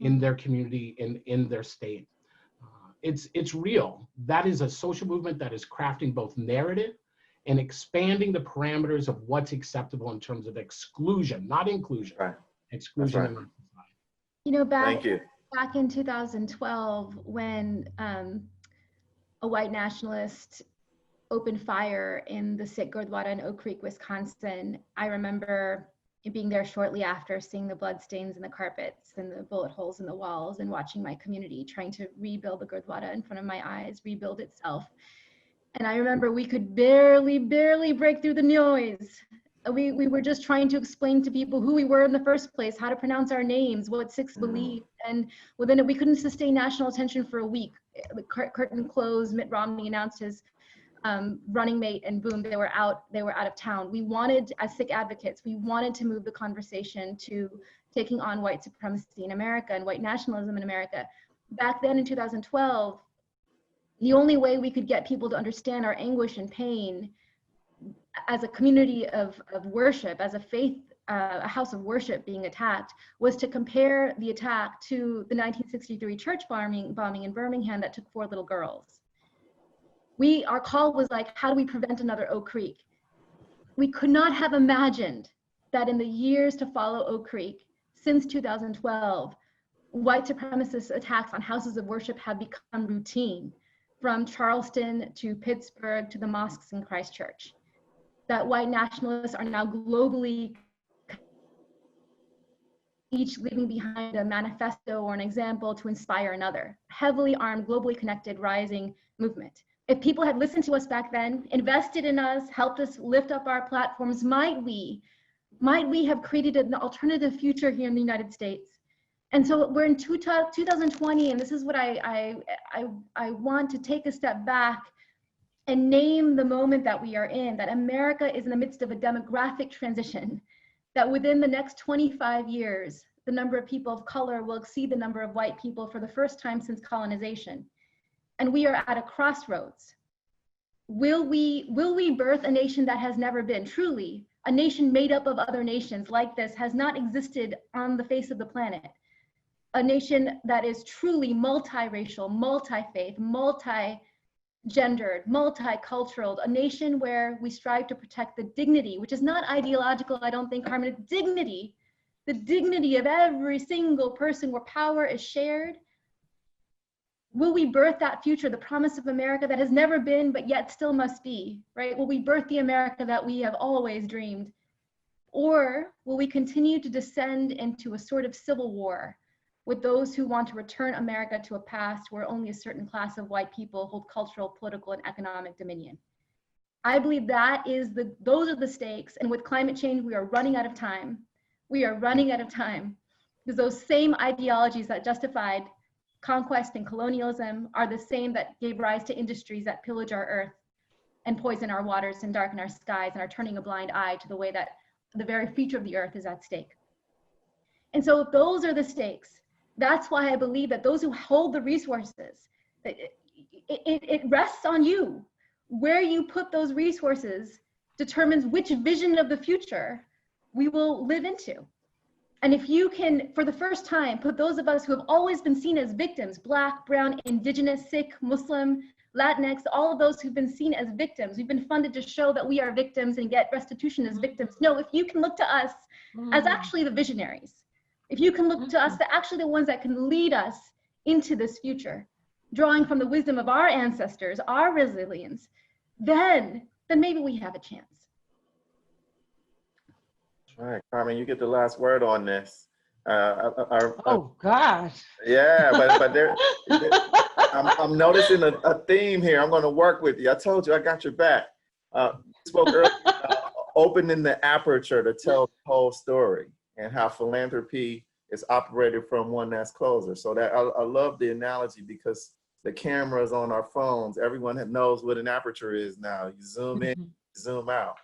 in their community, in their state. It's real. That is a social movement that is crafting both narrative and expanding the parameters of what's acceptable in terms of exclusion, not inclusion. Right. Exclusion in our society. You know, Thank you. Back in 2012, when a white nationalist opened fire in the Sikh Gurdwara in Oak Creek, Wisconsin, I remember being there shortly after, seeing the bloodstains in the carpets and the bullet holes in the walls, and watching my community trying to rebuild the Gurdwara in front of my eyes, rebuild itself. And I remember we could barely break through the noise. We were just trying to explain to people who we were in the first place, how to pronounce our names, what Sikhs believe. And within it, we couldn't sustain national attention for a week. The curtain closed, Mitt Romney announced his running mate, and boom, they were out of town. We wanted, as Sikh advocates, we wanted to move the conversation to taking on white supremacy in America and white nationalism in America. Back then in 2012, the only way we could get people to understand our anguish and pain as a community of worship, as a faith, a house of worship being attacked, was to compare the attack to the 1963 church bombing in Birmingham that took 4 little girls. Our call was like, how do we prevent another Oak Creek? We could not have imagined that in the years to follow Oak Creek, since 2012, white supremacist attacks on houses of worship have become routine, from Charleston to Pittsburgh to the mosques in Christchurch. That white nationalists are now globally, each leaving behind a manifesto or an example to inspire another. Heavily armed, globally connected, rising movement. If people had listened to us back then, invested in us, helped us lift up our platforms, might we have created an alternative future here in the United States? And so we're in 2020, and this is what I want to take a step back and name the moment that we are in, that America is in the midst of a demographic transition, that within the next 25 years, the number of people of color will exceed the number of white people for the first time since colonization. And we are at a crossroads. Will we birth a nation that has never been? Truly, a nation made up of other nations like this has not existed on the face of the planet. A nation that is truly multiracial, multi-faith, multi-gendered, multicultural, a nation where we strive to protect the dignity, which is not ideological, I don't think, Carmen, dignity, the dignity of every single person where power is shared. Will we birth that future, the promise of America that has never been, but yet still must be, right? Will we birth the America that we have always dreamed? Or will we continue to descend into a sort of civil war with those who want to return America to a past where only a certain class of white people hold cultural, political, and economic dominion? I believe those are the stakes. And with climate change, we are running out of time. We are running out of time because those same ideologies that justified conquest and colonialism are the same that gave rise to industries that pillage our earth and poison our waters and darken our skies and are turning a blind eye to the way that the very future of the earth is at stake. And so if those are the stakes, that's why I believe that those who hold the resources, it rests on you. Where you put those resources determines which vision of the future we will live into. And if you can, for the first time, put those of us who have always been seen as victims, Black, Brown, Indigenous, Sikh, Muslim, Latinx, all of those who've been seen as victims, we've been funded to show that we are victims and get restitution as victims. No, if you can look to us as actually the visionaries, if you can look to us, the actually the ones that can lead us into this future, drawing from the wisdom of our ancestors, our resilience, then maybe we have a chance. All right, Carmen, you get the last word on this. Oh gosh. Yeah, but I'm noticing a theme here. I'm going to work with you. I told you I got your back. You spoke earlier about opening the aperture to tell the whole story and how philanthropy is operated from one that's closer. So that I love the analogy because the cameras on our phones, everyone knows what an aperture is now. You zoom in, zoom out.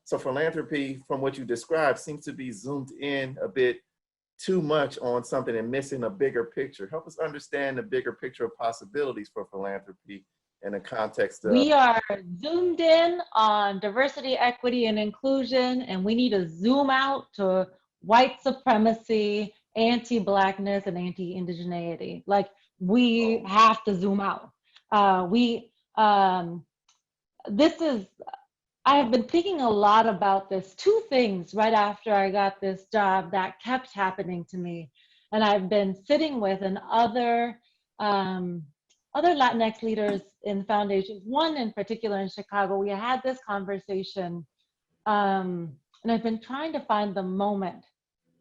So philanthropy, from what you described, seems to be zoomed in a bit too much on something and missing a bigger picture. Help us understand the bigger picture of possibilities for philanthropy in the context of— We are zoomed in on diversity, equity, and inclusion, and we need to zoom out to white supremacy, anti-Blackness, and anti-indigeneity. Like, we have to zoom out. I have been thinking a lot about this. Two things right after I got this job that kept happening to me. And I've been sitting with other Latinx leaders in foundations, one in particular in Chicago. We had this conversation, and I've been trying to find the moment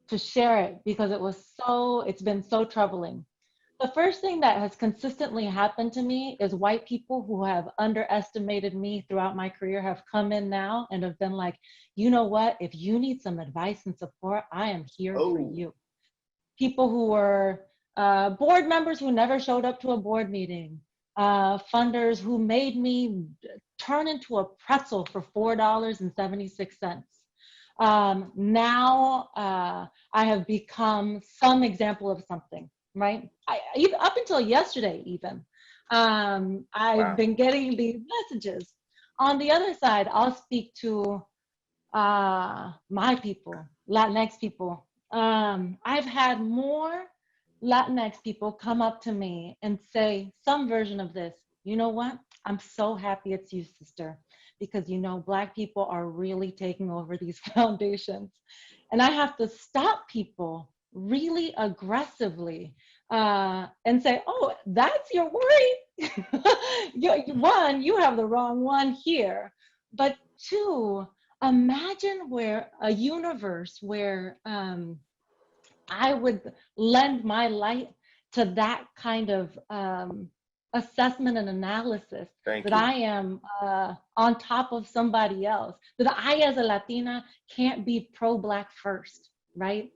to share it because it's been so troubling. The first thing that has consistently happened to me is white people who have underestimated me throughout my career have come in now and have been like, you know what, if you need some advice and support, I am here for you. People who were board members who never showed up to a board meeting, funders who made me turn into a pretzel for $4.76. Now I have become some example of something. Right? Up until yesterday, even, I've been getting these messages. On the other side, I'll speak to my people, Latinx people. I've had more Latinx people come up to me and say some version of this. You know what? I'm so happy it's you, sister, because you know, Black people are really taking over these foundations. And I have to stop people really aggressively and say, oh, that's your worry? One, you have the wrong one here. But two, imagine a universe where I would lend my light to that kind of assessment and analysis, Thank that you. I am on top of somebody else, that I as a Latina can't be pro-Black first, right?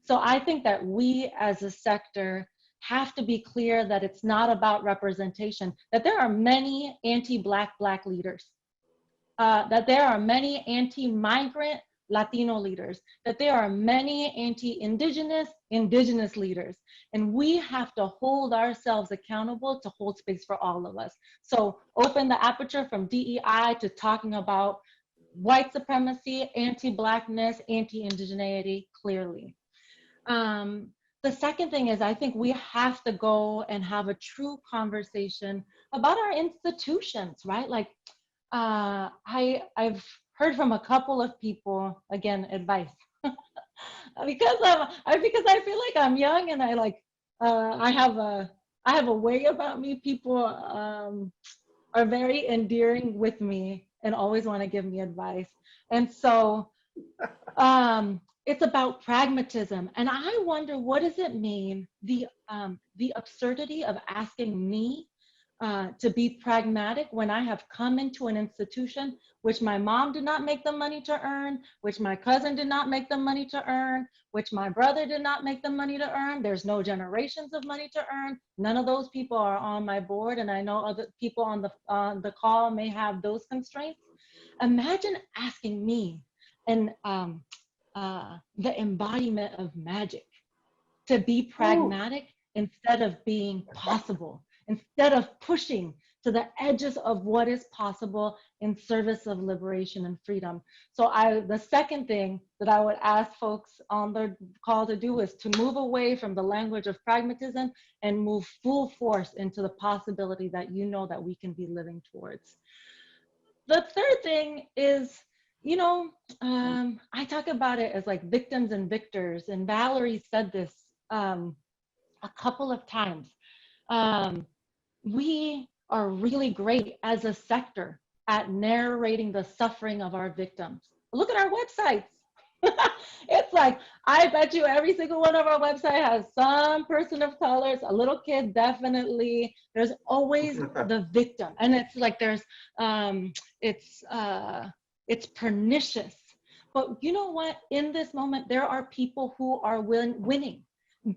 So I think that we as a sector have to be clear that it's not about representation, that there are many anti-Black leaders, that there are many anti-migrant Latino leaders, that there are many anti-indigenous leaders, and we have to hold ourselves accountable to hold space for all of us. So open the aperture from DEI to talking about white supremacy, anti-Blackness, anti-indigeneity clearly. The second thing is, I think we have to go and have a true conversation about our institutions, right? Like, I've heard from a couple of people, again, advice, because I feel like I'm young and I have a way about me. People are very endearing with me and always want to give me advice. And so it's about pragmatism. And I wonder, what does it mean, the absurdity of asking me to be pragmatic when I have come into an institution which my mom did not make the money to earn, which my cousin did not make the money to earn, which my brother did not make the money to earn. There's no generations of money to earn. None of those people are on my board, and I know other people on the call may have those constraints. Imagine asking me, and the embodiment of magic, to be pragmatic instead of being possible, instead of pushing to the edges of what is possible in service of liberation and freedom. So the second thing that I would ask folks on the call to do is to move away from the language of pragmatism and move full force into the possibility that you know that we can be living towards. The third thing is, I talk about it as like victims and victors, and Valerie said this a couple of times. We are really great as a sector at narrating the suffering of our victims. Look at our websites. It's like, I bet you every single one of our websites has some person of color, a little kid, definitely. There's always the victim. And it's like, it's pernicious. But you know what? In this moment, there are people who are winning.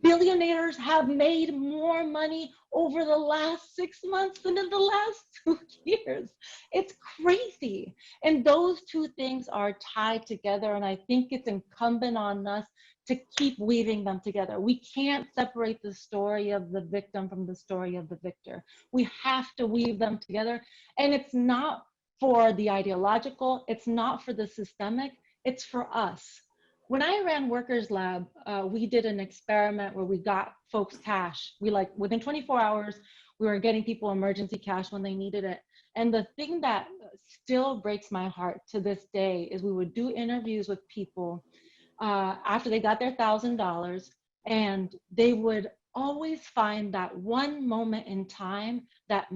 Billionaires have made more money over the last 6 months than in the last 2 years. It's crazy. And those two things are tied together. And I think it's incumbent on us to keep weaving them together. We can't separate the story of the victim from the story of the victor. We have to weave them together. And it's not for the ideological, it's not for the systemic, it's for us. When I ran Workers Lab, we did an experiment where we got folks cash. Within 24 hours, we were getting people emergency cash when they needed it. And the thing that still breaks my heart to this day is we would do interviews with people after they got their $1,000, and they would always find that one moment in time that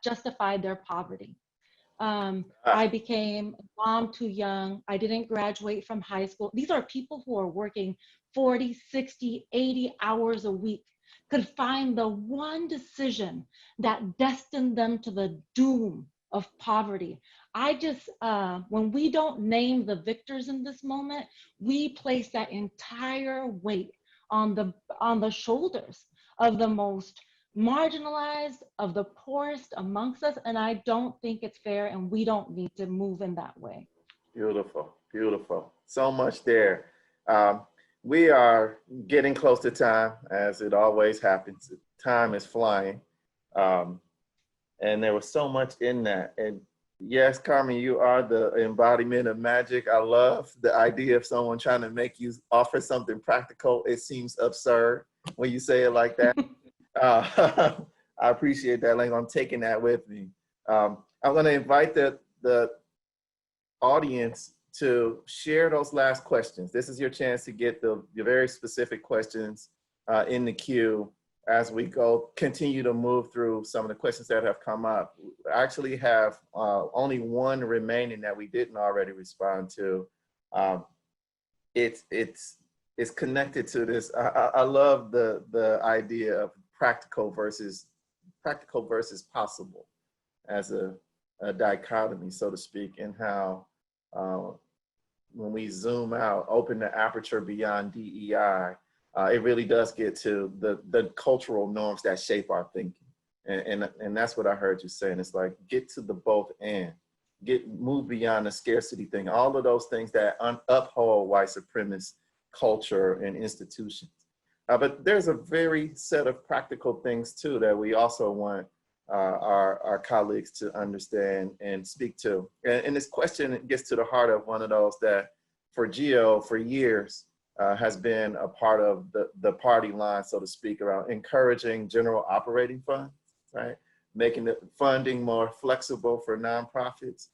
justified their poverty. I became a mom too young. I didn't graduate from high school. These are people who are working 40, 60, 80 hours a week, could find the one decision that destined them to the doom of poverty. When we don't name the victors in this moment, we place that entire weight on the shoulders of the most marginalized, of the poorest amongst us, and I don't think it's fair, and we don't need to move in that way. Beautiful, beautiful. So much there. We are getting close to time, as it always happens. Time is flying. And there was so much in that. And yes, Carmen, you are the embodiment of magic. I love the idea of someone trying to make you offer something practical. It seems absurd when you say it like that. I appreciate that, Layla. I'm taking that with me. I'm going to invite the audience to share those last questions. This is your chance to get the very specific questions in the queue as we continue to move through some of the questions that have come up. I actually have only one remaining that we didn't already respond to. It's connected to this. I love the idea of practical versus practical versus possible as a dichotomy, so to speak, in how when we zoom out, open the aperture beyond DEI, it really does get to the cultural norms that shape our thinking. And that's what I heard you saying. It's like, get to the both and move beyond the scarcity thing, all of those things that uphold white supremacist culture and institutions. But there's a very set of practical things too that we also want our colleagues to understand and speak to. And this question gets to the heart of one of those that for Geo, for years, has been a part of the party line, so to speak, around encouraging general operating funds, right? Making the funding more flexible for nonprofits.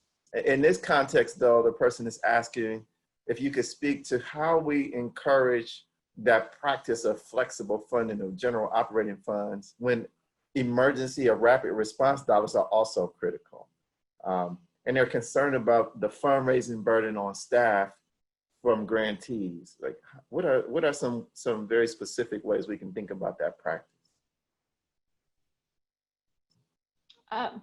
In this context, though, the person is asking if you could speak to how we encourage that practice of flexible funding of general operating funds when emergency or rapid response dollars are also critical. And they're concerned about the fundraising burden on staff from grantees. Like, what are some very specific ways we can think about that practice? One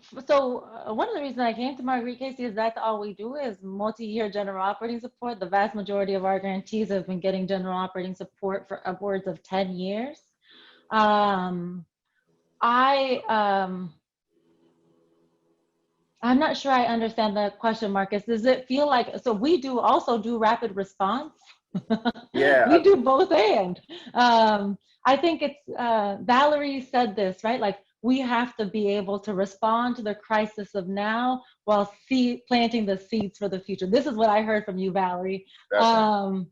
of the reasons I came to Marguerite Casey is that's all we do is multi-year general operating support. The vast majority of our grantees have been getting general operating support for upwards of 10 years. I'm not sure I understand the question, Marcus. Does it feel like, so we also do rapid response? Yeah. We do both and. I think it's, Valerie said this, right? Like, we have to be able to respond to the crisis of now while planting the seeds for the future. This is what I heard from you, Valerie. And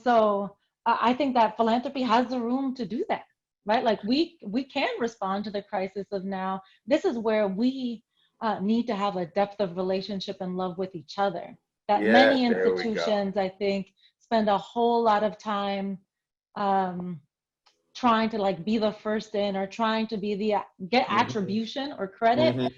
so I think that philanthropy has the room to do that, right? Like we can respond to the crisis of now. This is where we need to have a depth of relationship and love with each other. That many institutions, I think, spend a whole lot of time trying to like be the first in or trying to be get attribution or credit. When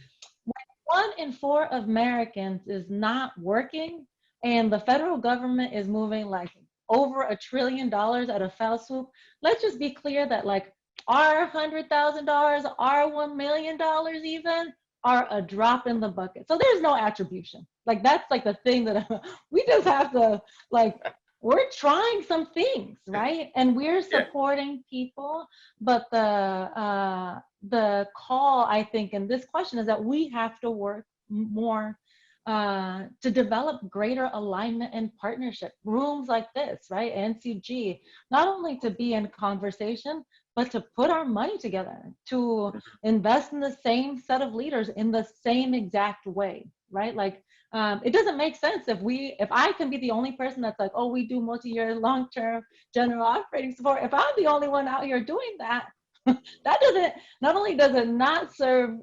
1 in 4 of Americans is not working and the federal government is moving like over $1 trillion at a fell swoop, let's just be clear that like our $100,000, our $1 million even are a drop in the bucket. So there's no attribution. Like that's like the thing that we just have to like, we're trying some things, right? And we're supporting people, but the call, I think, in this question is that we have to work more to develop greater alignment and partnership. Rooms like this, right? NCG, not only to be in conversation, but to put our money together, to invest in the same set of leaders in the same exact way, right? Like, it doesn't make sense if I can be the only person that's like, oh, we do multi-year long-term general operating support. If I'm the only one out here doing that, that doesn't, not only does it not serve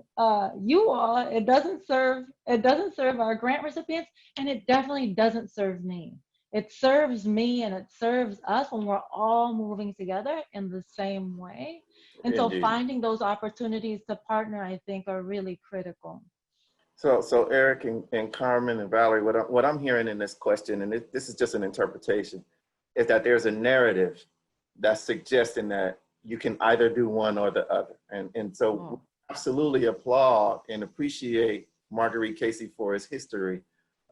you all, it doesn't serve our grant recipients, and it definitely doesn't serve me. It serves me and it serves us when we're all moving together in the same way. And so finding those opportunities to partner, I think, are really critical. So Eric and Carmen and Valerie, what I'm hearing in this question, and this is just an interpretation, is that there's a narrative that's suggesting that you can either do one or the other. And so absolutely applaud and appreciate Marguerite Casey for his history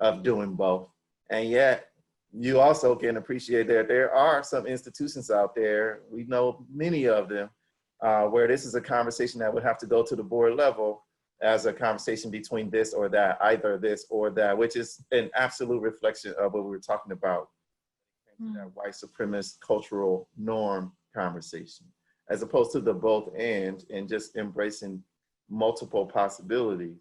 of doing both. And yet you also can appreciate that there are some institutions out there, we know many of them, where this is a conversation that would have to go to the board level as a conversation between this or that, either this or that, which is an absolute reflection of what we were talking about, that white supremacist cultural norm conversation, as opposed to the both and just embracing multiple possibilities.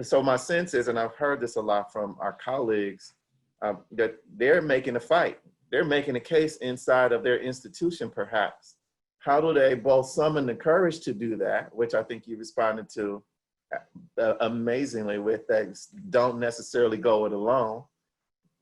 So my sense is, and I've heard this a lot from our colleagues, that they're making a fight. They're making a case inside of their institution, perhaps. How do they both summon the courage to do that, which I think you responded to amazingly with, that don't necessarily go it alone.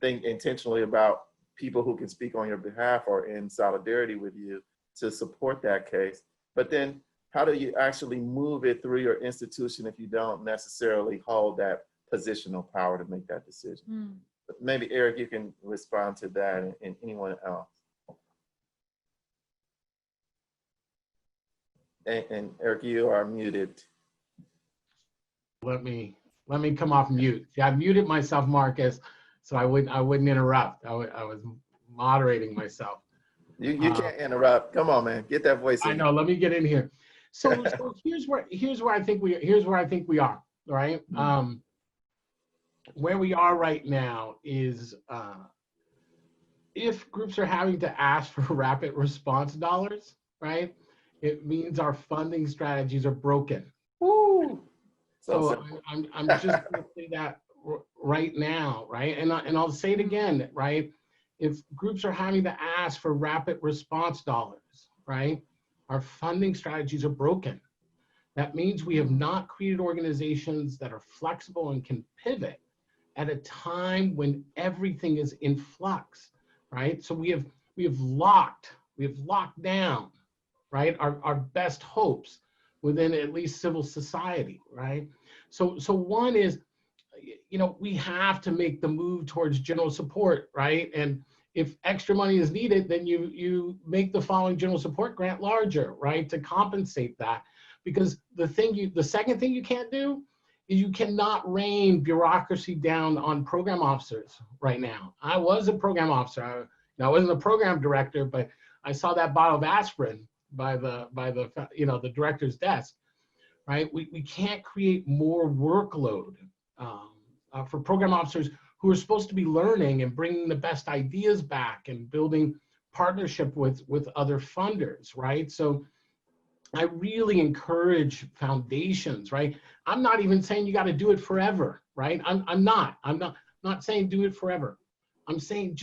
Think intentionally about people who can speak on your behalf or in solidarity with you to support that case. But then how do you actually move it through your institution if you don't necessarily hold that positional power to make that decision? But maybe Eric, you can respond to that, and anyone else. And Eric, you are muted. Let me come off mute. See, I muted myself, Marcus, so I wouldn't interrupt. I was moderating myself. You can't interrupt. Come on, man. Get that voice in. I know. Let me get in here. So here's where I think we are. Right. Where we are right now is if groups are having to ask for rapid response dollars, right? It means our funding strategies are broken. Woo. So I'm just going to say that right now, right? And I'll say it again, right? If groups are having to ask for rapid response dollars, right? Our funding strategies are broken. That means we have not created organizations that are flexible and can pivot at a time when everything is in flux, right? So we have locked down, right? Our best hopes within at least civil society, right? So one is, you know, we have to make the move towards general support, right? And if extra money is needed, then you make the following general support grant larger, right? To compensate that. Because the second thing you can't do is you cannot rain bureaucracy down on program officers right now. I was a program officer. I wasn't a program director, but I saw that bottle of aspirin by the the director's desk, right? We can't create more workload for program officers who are supposed to be learning and bringing the best ideas back and building partnership with other funders, right? So I really encourage foundations, right? I'm not even saying you got to do it forever, right? I'm not saying do it forever. I'm saying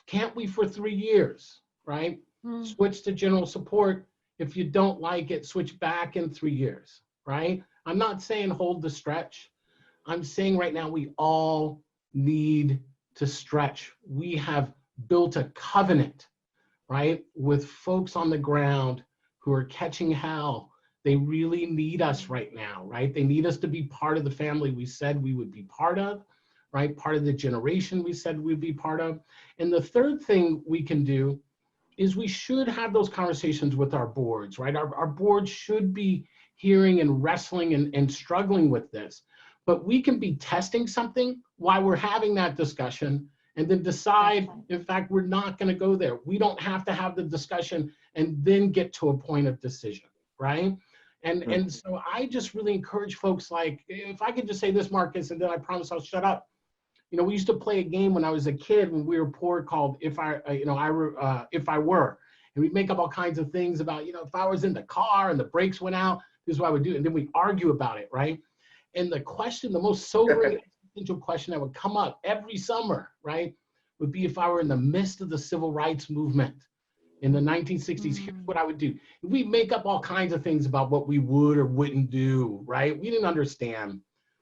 can't we for 3 years, right? Switch to general support. If you don't like it, switch back in 3 years, right? I'm not saying hold the stretch. I'm saying right now we all need to stretch. We have built a covenant, right, with folks on the ground who are catching hell. They really need us right now, right? They need us to be part of the family we said we would be part of, right? Part of the generation we said we'd be part of. And the third thing we can do is we should have those conversations with our boards, right? Our boards should be hearing and wrestling and struggling with this. But we can be testing something while we're having that discussion and then decide, in fact, we're not going to go there. We don't have to have the discussion and then get to a point of decision, right? And so I just really encourage folks, like, if I could just say this, Marcus, and then I promise I'll shut up. You know, we used to play a game when I was a kid when we were poor called If I Were. And we'd make up all kinds of things about, you know, if I was in the car and the brakes went out, this is what I would do. And then we argue about it, right? And the question, the most sobering existential question that would come up every summer, right, would be if I were in the midst of the civil rights movement in the 1960s, here's what I would do. We'd make up all kinds of things about what we would or wouldn't do, right? We didn't understand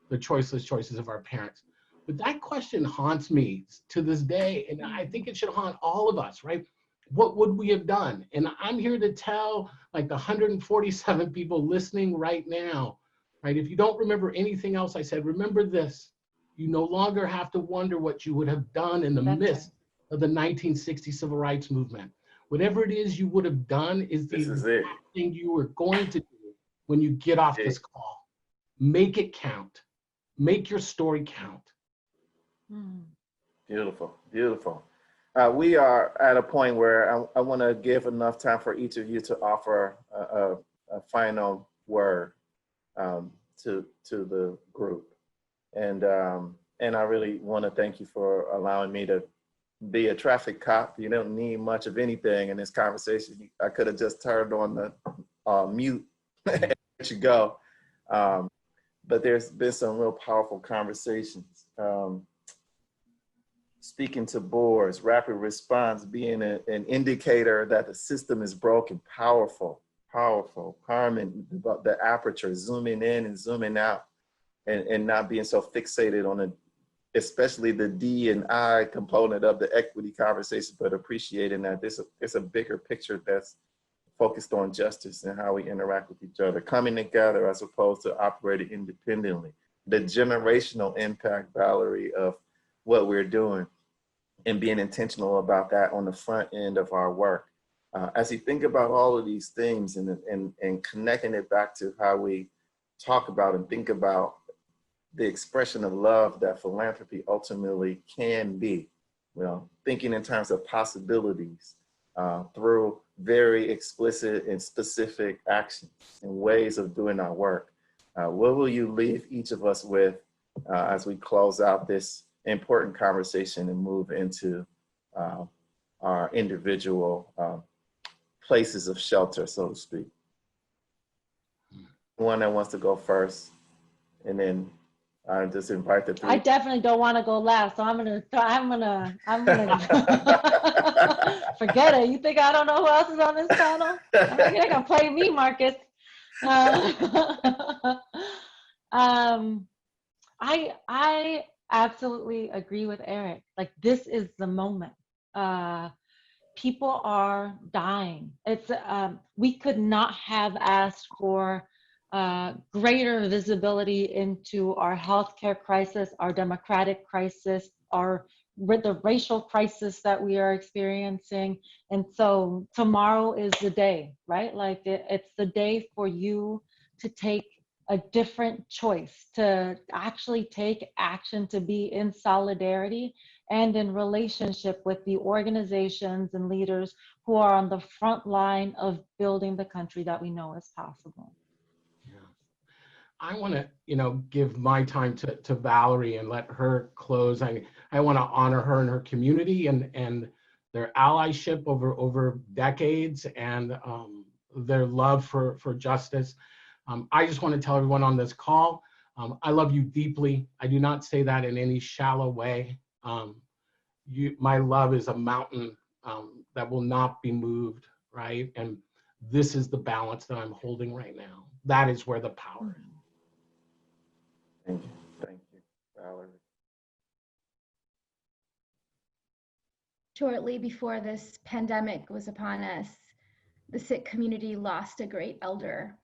the choiceless choices of our parents. But that question haunts me to this day, and I think it should haunt all of us, right? What would we have done? And I'm here to tell, like, the 147 people listening right now, right? If you don't remember anything else I said, remember this. You no longer have to wonder what you would have done in the midst of the 1960 civil rights movement. Whatever it is you would have done is the exact thing you were going to do when you get off this call. Make it count. Make your story count. Beautiful, beautiful. We are at a point where I want to give enough time for each of you to offer a final word to the group. And I really want to thank you for allowing me to be a traffic cop. You don't need much of anything in this conversation. I could have just turned on the mute and let you go. But there's been some real powerful conversations. Speaking to boards, rapid response being an indicator that the system is broken, powerful. Carmen, the aperture, zooming in and zooming out, and not being so fixated on especially the D and I component of the equity conversation, but appreciating that it's a bigger picture that's focused on justice and how we interact with each other, coming together as opposed to operating independently. The generational impact, Valerie, of what we're doing and being intentional about that on the front end of our work. As you think about all of these things and connecting it back to how we talk about and think about the expression of love that philanthropy ultimately can be, you know, thinking in terms of possibilities through very explicit and specific actions and ways of doing our work. What will you leave each of us with as we close out this important conversation and move into our individual places of shelter, so to speak? One that wants to go first, and then I just invite the three. I definitely don't want to go last, so I'm gonna forget it. You think I don't know who else is on this panel? You're gonna play me, Markus. I absolutely agree with Eric. Like, this is the moment. People are dying. It's we could not have asked for greater visibility into our healthcare crisis, our democratic crisis, the racial crisis that we are experiencing. And so tomorrow is the day, right? Like, it's the day for you to take a different choice, to actually take action, to be in solidarity and in relationship with the organizations and leaders who are on the front line of building the country that we know is possible. Yeah. I want to, give my time to Valerie and let her close. I want to honor her and her community and their allyship over decades and their love for justice. I just want to tell everyone on this call, I love you deeply. I do not say that in any shallow way. My love is a mountain that will not be moved, right? And this is the balance that I'm holding right now. That is where the power is. Thank you, Valerie. Shortly before this pandemic was upon us, the Sikh community lost a great elder.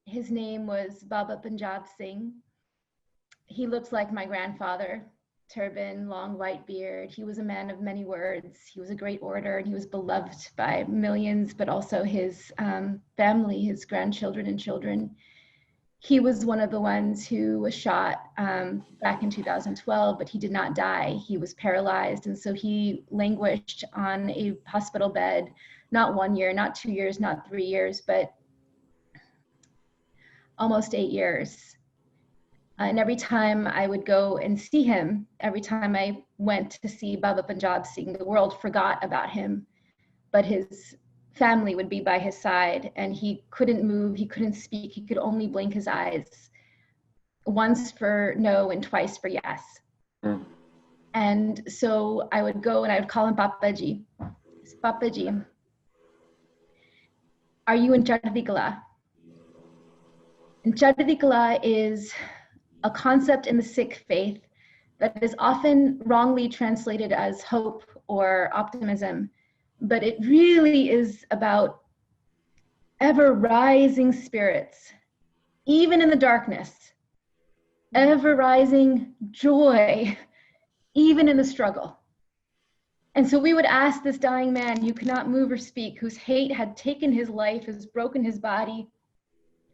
His name was Baba Punjab Singh. He looked like my grandfather, turban, long white beard. He was a man of many words. He was a great orator, and he was beloved by millions, but also his family, his grandchildren and children. He was one of the ones who was shot back in 2012, but he did not die. He was paralyzed, and so he languished on a hospital bed, not 1 year, not 2 years, not 3 years, but almost 8 years. And every time I would go and see him, every time I went to see Baba Punjab Singh, the world forgot about him, but his family would be by his side, and he couldn't move, he couldn't speak, he could only blink his eyes, once for no and twice for yes. Mm. And so I would go and I would call him Papaji. Papaji, are you in Chardhi Kala? And Chardhi Kala is a concept in the Sikh faith that is often wrongly translated as hope or optimism, but it really is about ever rising spirits, even in the darkness, ever rising joy, even in the struggle. And so we would ask this dying man, you could not move or speak, whose hate had taken his life, has broken his body,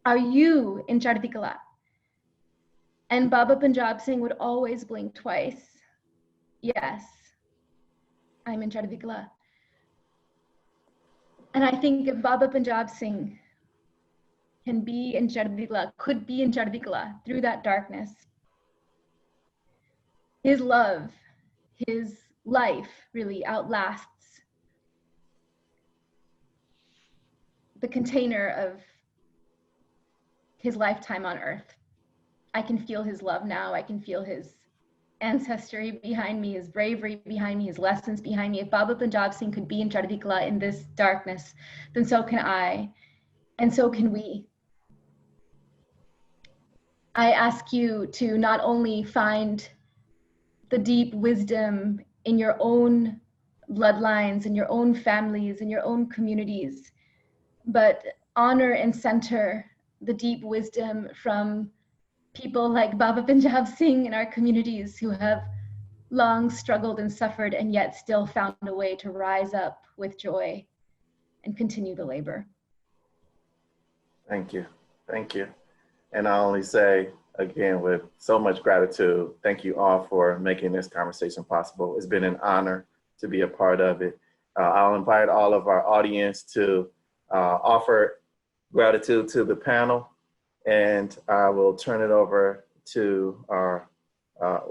are you in Chardhi Kala? And Baba Punjab Singh would always blink twice. Yes, I'm in Chardhi Kala. And I think if Baba Punjab Singh can be in Chardhi Kala, could be in Chardhi Kala through that darkness, his love, his life really outlasts the container of his lifetime on earth. I can feel his love now. I can feel his ancestry behind me, his bravery behind me, his lessons behind me. If Baba Punjab Singh could be in Chardhi Kala in this darkness, then so can I, and so can we. I ask you to not only find the deep wisdom in your own bloodlines, in your own families, in your own communities, but honor and center the deep wisdom from people like Baba Punjab Singh in our communities who have long struggled and suffered and yet still found a way to rise up with joy and continue the labor. Thank you. Thank you. And I only say, again, with so much gratitude, thank you all for making this conversation possible. It's been an honor to be a part of it. I'll invite all of our audience to offer gratitude to the panel, and I will turn it over to our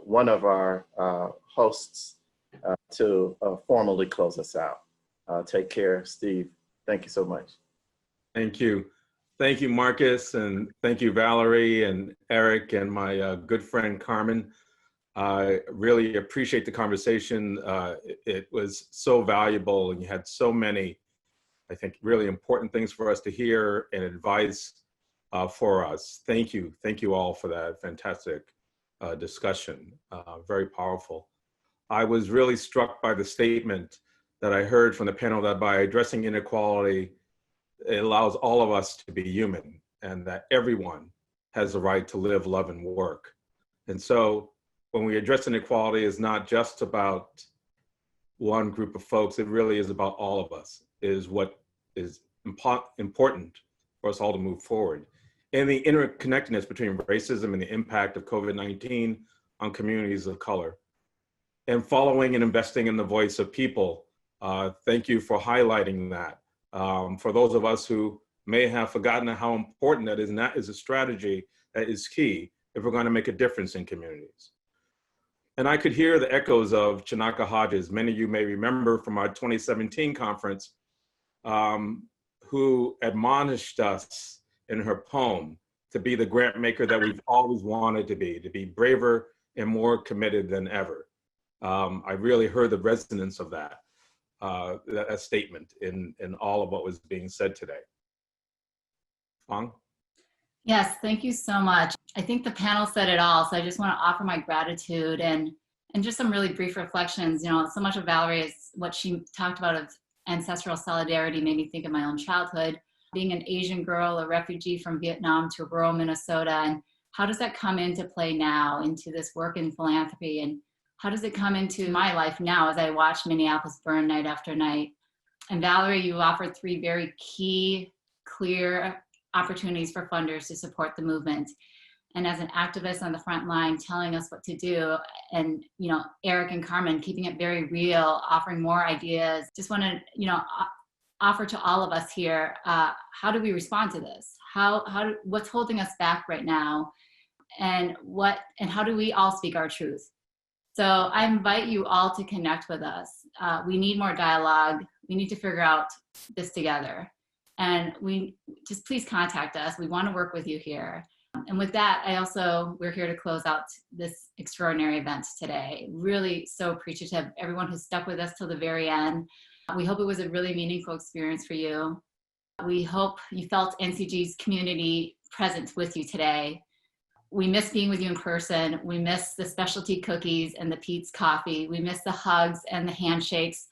one of our hosts to formally close us out. Take care, Steve. Thank you so much. Thank you. Thank you, Markus, and thank you, Valerie and Eric and my good friend, Carmen. I really appreciate the conversation. It was so valuable, and you had so many, I think, really important things for us to hear and advice for us. Thank you. Thank you all for that fantastic discussion. Very powerful. I was really struck by the statement that I heard from the panel that by addressing inequality, it allows all of us to be human, and that everyone has the right to live, love, and work. And so when we address inequality, it's not just about one group of folks, it really is about all of us, is what is important for us all to move forward. And the interconnectedness between racism and the impact of COVID-19 on communities of color. And following and investing in the voice of people. Thank you for highlighting that. For those of us who may have forgotten how important that is, and that is a strategy that is key if we're going to make a difference in communities. And I could hear the echoes of Chinaka Hodges. Many of you may remember from our 2017 conference, who admonished us in her poem to be the grant maker that we've always wanted to be braver and more committed than ever. I really heard the resonance of that statement in all of what was being said today. Fong? Yes, thank you so much. I think the panel said it all, so I just want to offer my gratitude and just some really brief reflections. You know, so much of Valerie is what she talked about of ancestral solidarity made me think of my own childhood, being an Asian girl, a refugee from Vietnam to rural Minnesota, and how does that come into play now into this work in philanthropy, and how does it come into my life now as I watch Minneapolis burn night after night? And Valerie, you offered 3 very key, clear opportunities for funders to support the movement. And as an activist on the front line telling us what to do, and you know, Eric and Carmen keeping it very real, offering more ideas, just want to, you know, offer to all of us here, how do we respond to this? What's holding us back right now? And how do we all speak our truth? So I invite you all to connect with us. We need more dialogue. We need to figure out this together. And just please contact us. We want to work with you here. And with that, we're here to close out this extraordinary event today. Really so appreciative, everyone who stuck with us till the very end. We hope it was a really meaningful experience for you. We hope you felt NCG's community present with you today. We miss being with you in person. We miss the specialty cookies and the Pete's coffee. We miss the hugs and the handshakes,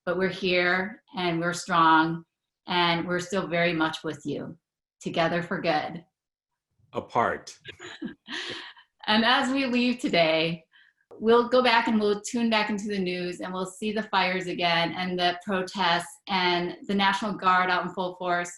but we're here and we're strong and we're still very much with you, together for good. Apart. And as we leave today, we'll go back and we'll tune back into the news and we'll see the fires again and the protests and the National Guard out in full force.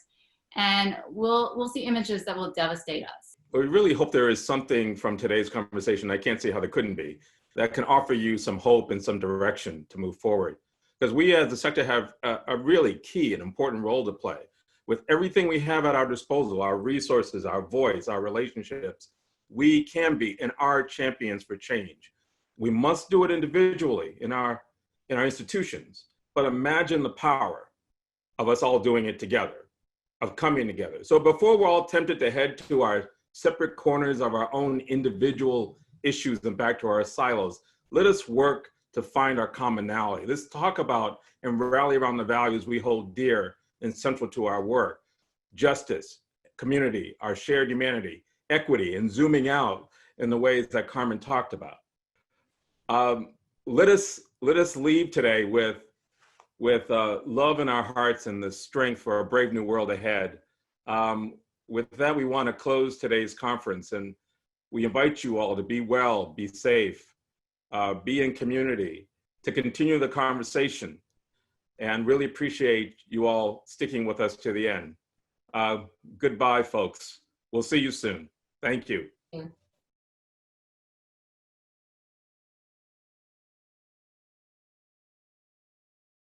And we'll see images that will devastate us. We really hope there is something from today's conversation, I can't see how there couldn't be, that can offer you some hope and some direction to move forward. Because we as the sector have a really key and important role to play. With everything we have at our disposal, our resources, our voice, our relationships, we can be and are champions for change. We must do it individually in our institutions, but imagine the power of us all doing it together, of coming together. So before we're all tempted to head to our separate corners of our own individual issues and back to our silos, let us work to find our commonality. Let's talk about and rally around the values we hold dear and central to our work: justice, community, our shared humanity, equity, and zooming out in the ways that Carmen talked about. Let us leave today with love in our hearts and the strength for a brave new world ahead. With that, we want to close today's conference, and we invite you all to be well, be safe, be in community, to continue the conversation, and really appreciate you all sticking with us to the end. Goodbye, folks. We'll see you soon. Thank you.